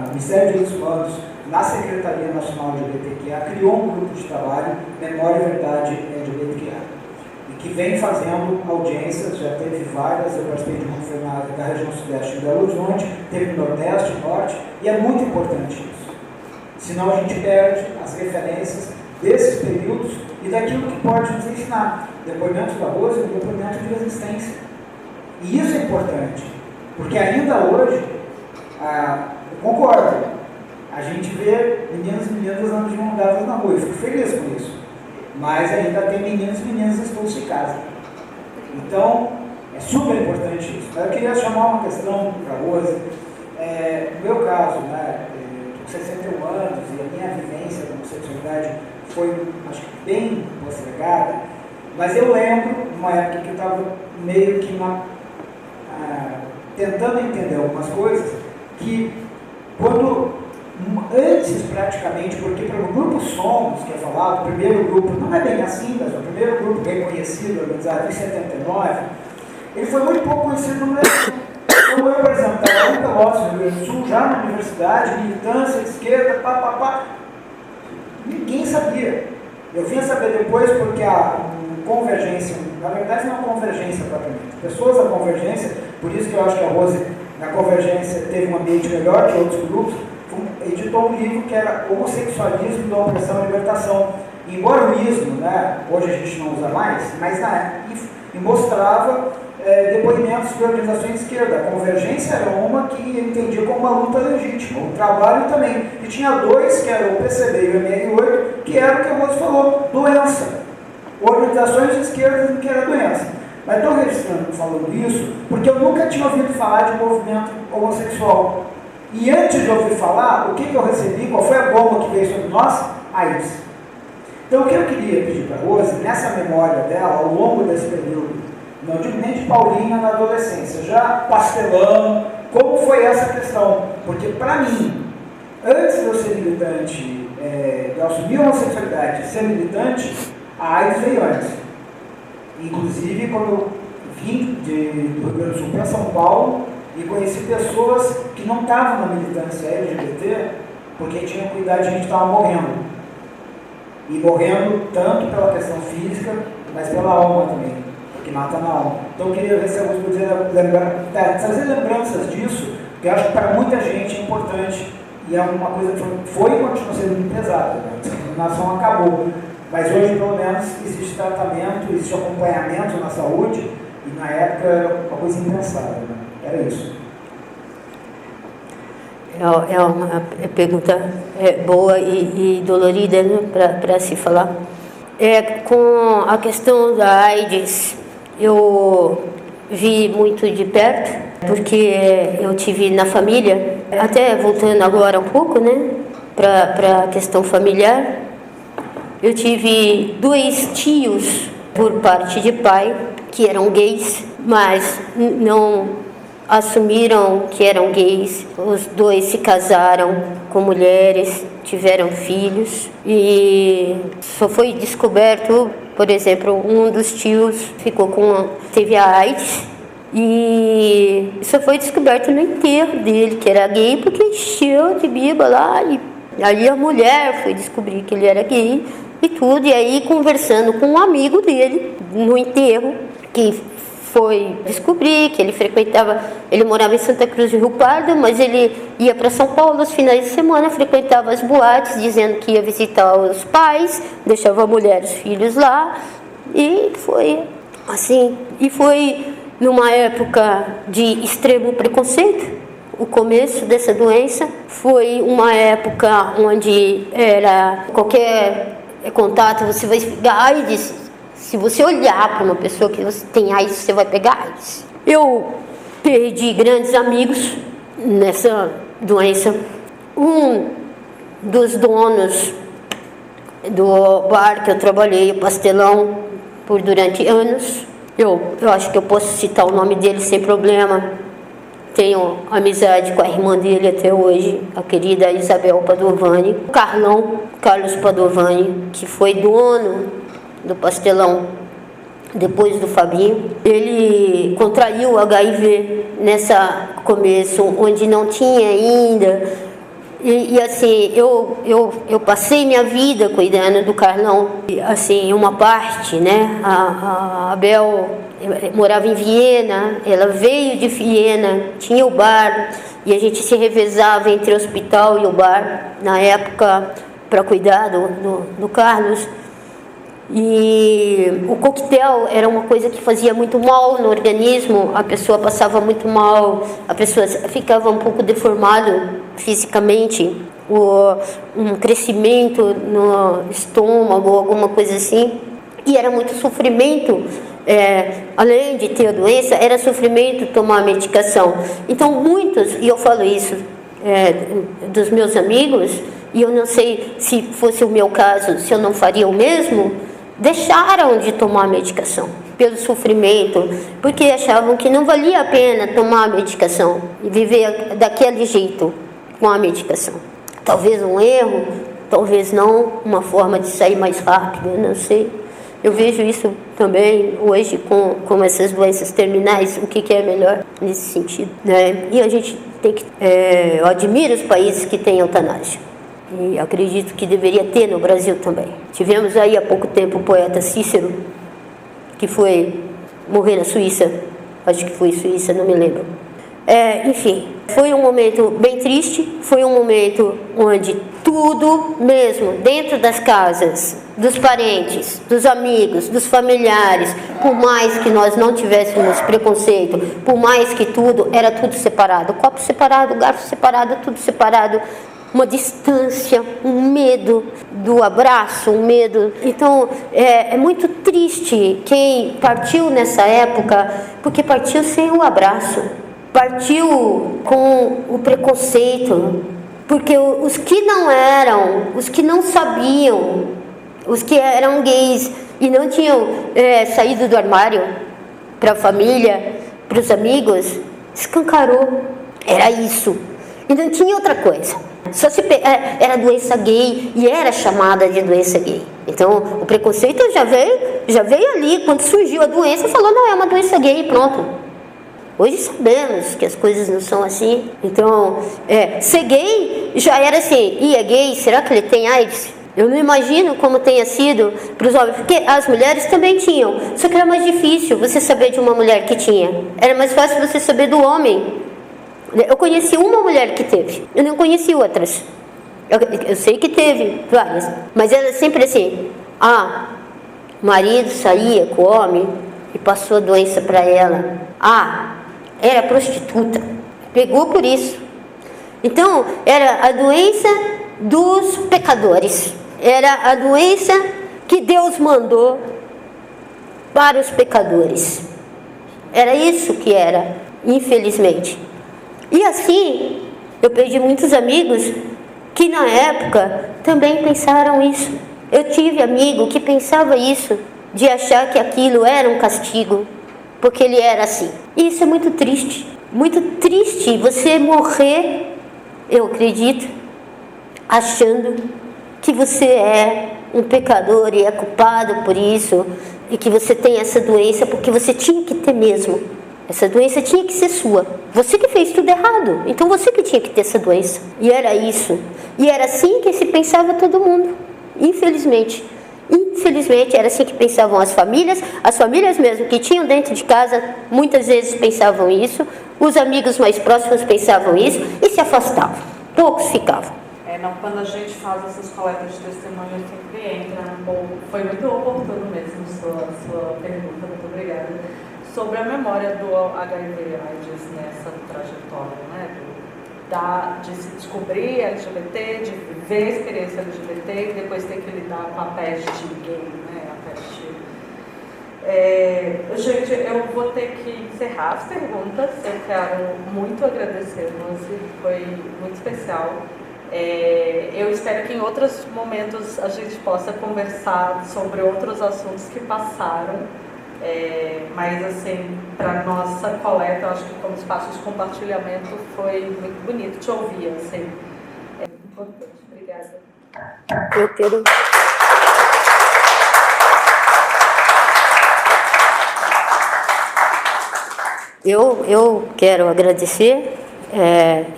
Ministério de Direitos Humanos, na Secretaria Nacional de LGBTQIA, criou um grupo de trabalho, Memória e Verdade LGBTQIA, e que vem fazendo audiências, já teve várias, eu participei de uma foi na região sudeste de Belo Horizonte, teve no Nordeste, Norte, e é muito importante isso. Senão a gente perde as referências desses períodos e daquilo que pode nos ensinar. Depoimento da Rose é um depoimento de resistência. E isso é importante, porque ainda hoje, eu concordo, a gente vê meninos e meninas andando de mão dadas na rua, eu fico feliz com isso. Mas ainda tem meninos e meninas expulsos de casa. Então, é super importante isso. Eu queria chamar uma questão para a Rose. No meu caso, né, estou com 61 anos e a minha vivência da homossexualidade foi, acho que, bem postergada, mas eu lembro de uma época que eu estava meio que tentando entender algumas coisas, que quando, antes praticamente, porque para o grupo Somos, que é falado, o primeiro grupo, não é bem assim, mas o primeiro grupo reconhecido, organizado em 79, ele foi muito pouco conhecido no Brasil. Como eu, por exemplo, estava em Pelotas, no Rio Grande do Sul, já na universidade, militância de esquerda, ninguém sabia. Eu vim a saber depois porque a convergência, na verdade não é uma convergência propriamente, pessoas da convergência, por isso que eu acho que a Rose, na convergência, teve um ambiente melhor que outros grupos, editou um livro que era Homossexualismo da Opressão e Libertação. E embora o ismo, né, hoje a gente não usa mais, mas na época, e mostrava depoimentos de organizações de esquerda. A convergência era uma que entendia como uma luta legítima, o trabalho também. E tinha dois, que eram o PCB e o MR8, que era o que a Rose falou, doença. Organizações de esquerda que era doença. Mas estou registrando falando isso porque eu nunca tinha ouvido falar de movimento homossexual. E antes de ouvir falar, o que eu recebi, qual foi a bomba que veio sobre nós? AIDS. Então o que eu queria pedir para a Rose, nessa memória dela, ao longo desse período, não digo nem de Paulinha na adolescência, já pastelão, como foi essa questão? Porque para mim, antes de eu ser militante, de eu assumir a homossexualidade e ser militante, a AIDS veio antes. Inclusive, quando eu vim do Rio Grande do Sul para São Paulo e conheci pessoas que não estavam na militância LGBT porque tinham cuidado de gente que estava morrendo. E morrendo tanto pela questão física, mas pela alma também, porque mata na alma. Então eu queria ver se alguns poderiam trazer lembranças disso, que eu acho que para muita gente é importante e é uma coisa que foi e continua sendo muito pesada. Né? A discriminação acabou. Mas hoje, pelo menos, existe tratamento, existe acompanhamento na saúde, e na época era uma coisa impensável. Né? Era isso. É uma pergunta boa e dolorida, né, para se falar. Com a questão da AIDS, eu vi muito de perto, porque eu tive na família, até voltando agora um pouco, né, para a questão familiar. Eu tive 2 tios por parte de pai que eram gays, mas não assumiram que eram gays. Os 2 se casaram com mulheres, tiveram filhos e só foi descoberto, por exemplo, um dos tios teve a AIDS e só foi descoberto no enterro dele que era gay porque encheu de biba lá e aí a mulher foi descobrir que ele era gay e tudo, e aí conversando com um amigo dele no enterro, que foi descobrir que ele morava em Santa Cruz do Rio Pardo, mas ele ia para São Paulo aos finais de semana, frequentava as boates, dizendo que ia visitar os pais, deixava a mulher e os filhos lá, e foi assim, e foi numa época de extremo preconceito. O começo dessa doença foi uma época onde era qualquer contato, você vai pegar AIDS. Se você olhar para uma pessoa que você tem AIDS, você vai pegar AIDS. Eu perdi grandes amigos nessa doença. Um dos donos do bar que eu trabalhei, o Pastelão, durante anos, eu acho que eu posso citar o nome dele sem problema. Tenho amizade com a irmã dele até hoje, a querida Isabel Padovani. O Carlos Padovani, que foi dono do Pastelão depois do Fabinho. Ele contraiu HIV nessa começo, onde não tinha ainda. E assim, eu passei minha vida cuidando do Carlão. E, assim, uma parte, né? A Abel morava em Viena, ela veio de Viena, tinha o bar, e a gente se revezava entre o hospital e o bar, na época, para cuidar do Carlos. E o coquetel era uma coisa que fazia muito mal no organismo, a pessoa passava muito mal, a pessoa ficava um pouco deformada fisicamente, um crescimento no estômago, alguma coisa assim, e era muito sofrimento. Além de ter a doença, era sofrimento tomar a medicação. Então muitos, e eu falo isso dos meus amigos, e eu não sei se fosse o meu caso, se eu não faria o mesmo, deixaram de tomar a medicação pelo sofrimento, porque achavam que não valia a pena tomar a medicação e viver daquele jeito com a medicação. Talvez um erro, talvez não, uma forma de sair mais rápido, eu não sei. Eu vejo isso também hoje com essas doenças terminais, o que é melhor nesse sentido, né? E a gente tem que... eu admiro os países que têm eutanásia. E acredito que deveria ter no Brasil também. Tivemos aí há pouco tempo o poeta Cícero, que foi morrer na Suíça. Acho que foi Suíça, não me lembro. Enfim, foi um momento bem triste. Foi um momento onde tudo mesmo, dentro das casas, dos parentes, dos amigos, dos familiares, por mais que nós não tivéssemos preconceito, por mais que tudo, era tudo separado. Copo separado, garfo separado, tudo separado. Uma distância, um medo do abraço, um medo. Então, é muito triste quem partiu nessa época, porque partiu sem o abraço, partiu com o preconceito, porque os que não eram, os que não sabiam, os que eram gays e não tinham saído do armário para a família, para os amigos, escancarou. Era isso. E não tinha outra coisa. Só era doença gay e era chamada de doença gay. Então o preconceito já veio ali, quando surgiu a doença, falou, não, é uma doença gay, pronto. Hoje sabemos que as coisas não são assim. Então, ser gay já era assim, e é gay, será que ele tem AIDS? Eu não imagino como tenha sido para os homens, porque as mulheres também tinham, só que era mais difícil você saber de uma mulher que tinha. Era mais fácil você saber do homem. Eu conheci uma mulher que teve, eu não conheci outras. Eu sei que teve várias, mas era sempre assim, o marido saía com o homem e passou a doença para ela. Era prostituta, pegou por isso. Então, era a doença dos pecadores, era a doença que Deus mandou para os pecadores. Era isso que era, infelizmente. E assim, eu perdi muitos amigos que na época também pensaram isso. Eu tive amigo que pensava isso, de achar que aquilo era um castigo, porque ele era assim. E isso é muito triste você morrer, eu acredito, achando que você é um pecador e é culpado por isso, e que você tem essa doença porque você tinha que ter mesmo. Essa doença tinha que ser sua. Você que fez tudo errado. Então você que tinha que ter essa doença. E era isso. E era assim que se pensava todo mundo. Infelizmente. infelizmente era assim que pensavam as famílias mesmo que tinham dentro de casa, muitas vezes pensavam isso, os amigos mais próximos pensavam isso e se afastavam, poucos ficavam. Não, quando a gente faz essas coletas de testemunhos, sempre entra um pouco, foi muito oportuno mesmo sua pergunta, muito obrigada, sobre a memória do HIV/AIDS nessa trajetória, né? De se descobrir LGBT, de viver a experiência LGBT e depois ter que lidar com a peste gay, né? A peste. Gente, eu vou ter que encerrar as perguntas. Eu quero muito agradecer, Lucy, foi muito especial. Eu espero que em outros momentos a gente possa conversar sobre outros assuntos que passaram. Mas assim, para nossa coleta, eu acho que como espaço de compartilhamento foi muito bonito te ouvir, assim. É importante. Obrigada. Eu quero... Eu quero agradecer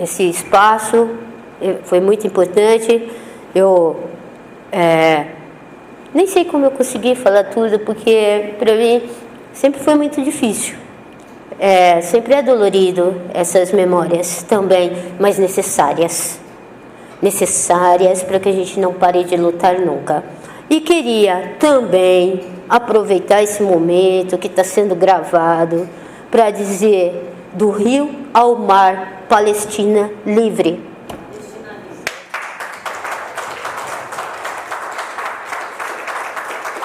esse espaço, foi muito importante. Eu nem sei como eu consegui falar tudo, porque para mim sempre foi muito difícil. Sempre é dolorido essas memórias também, mas necessárias. Necessárias para que a gente não pare de lutar nunca. E queria também aproveitar esse momento que está sendo gravado para dizer: do rio ao mar, Palestina livre.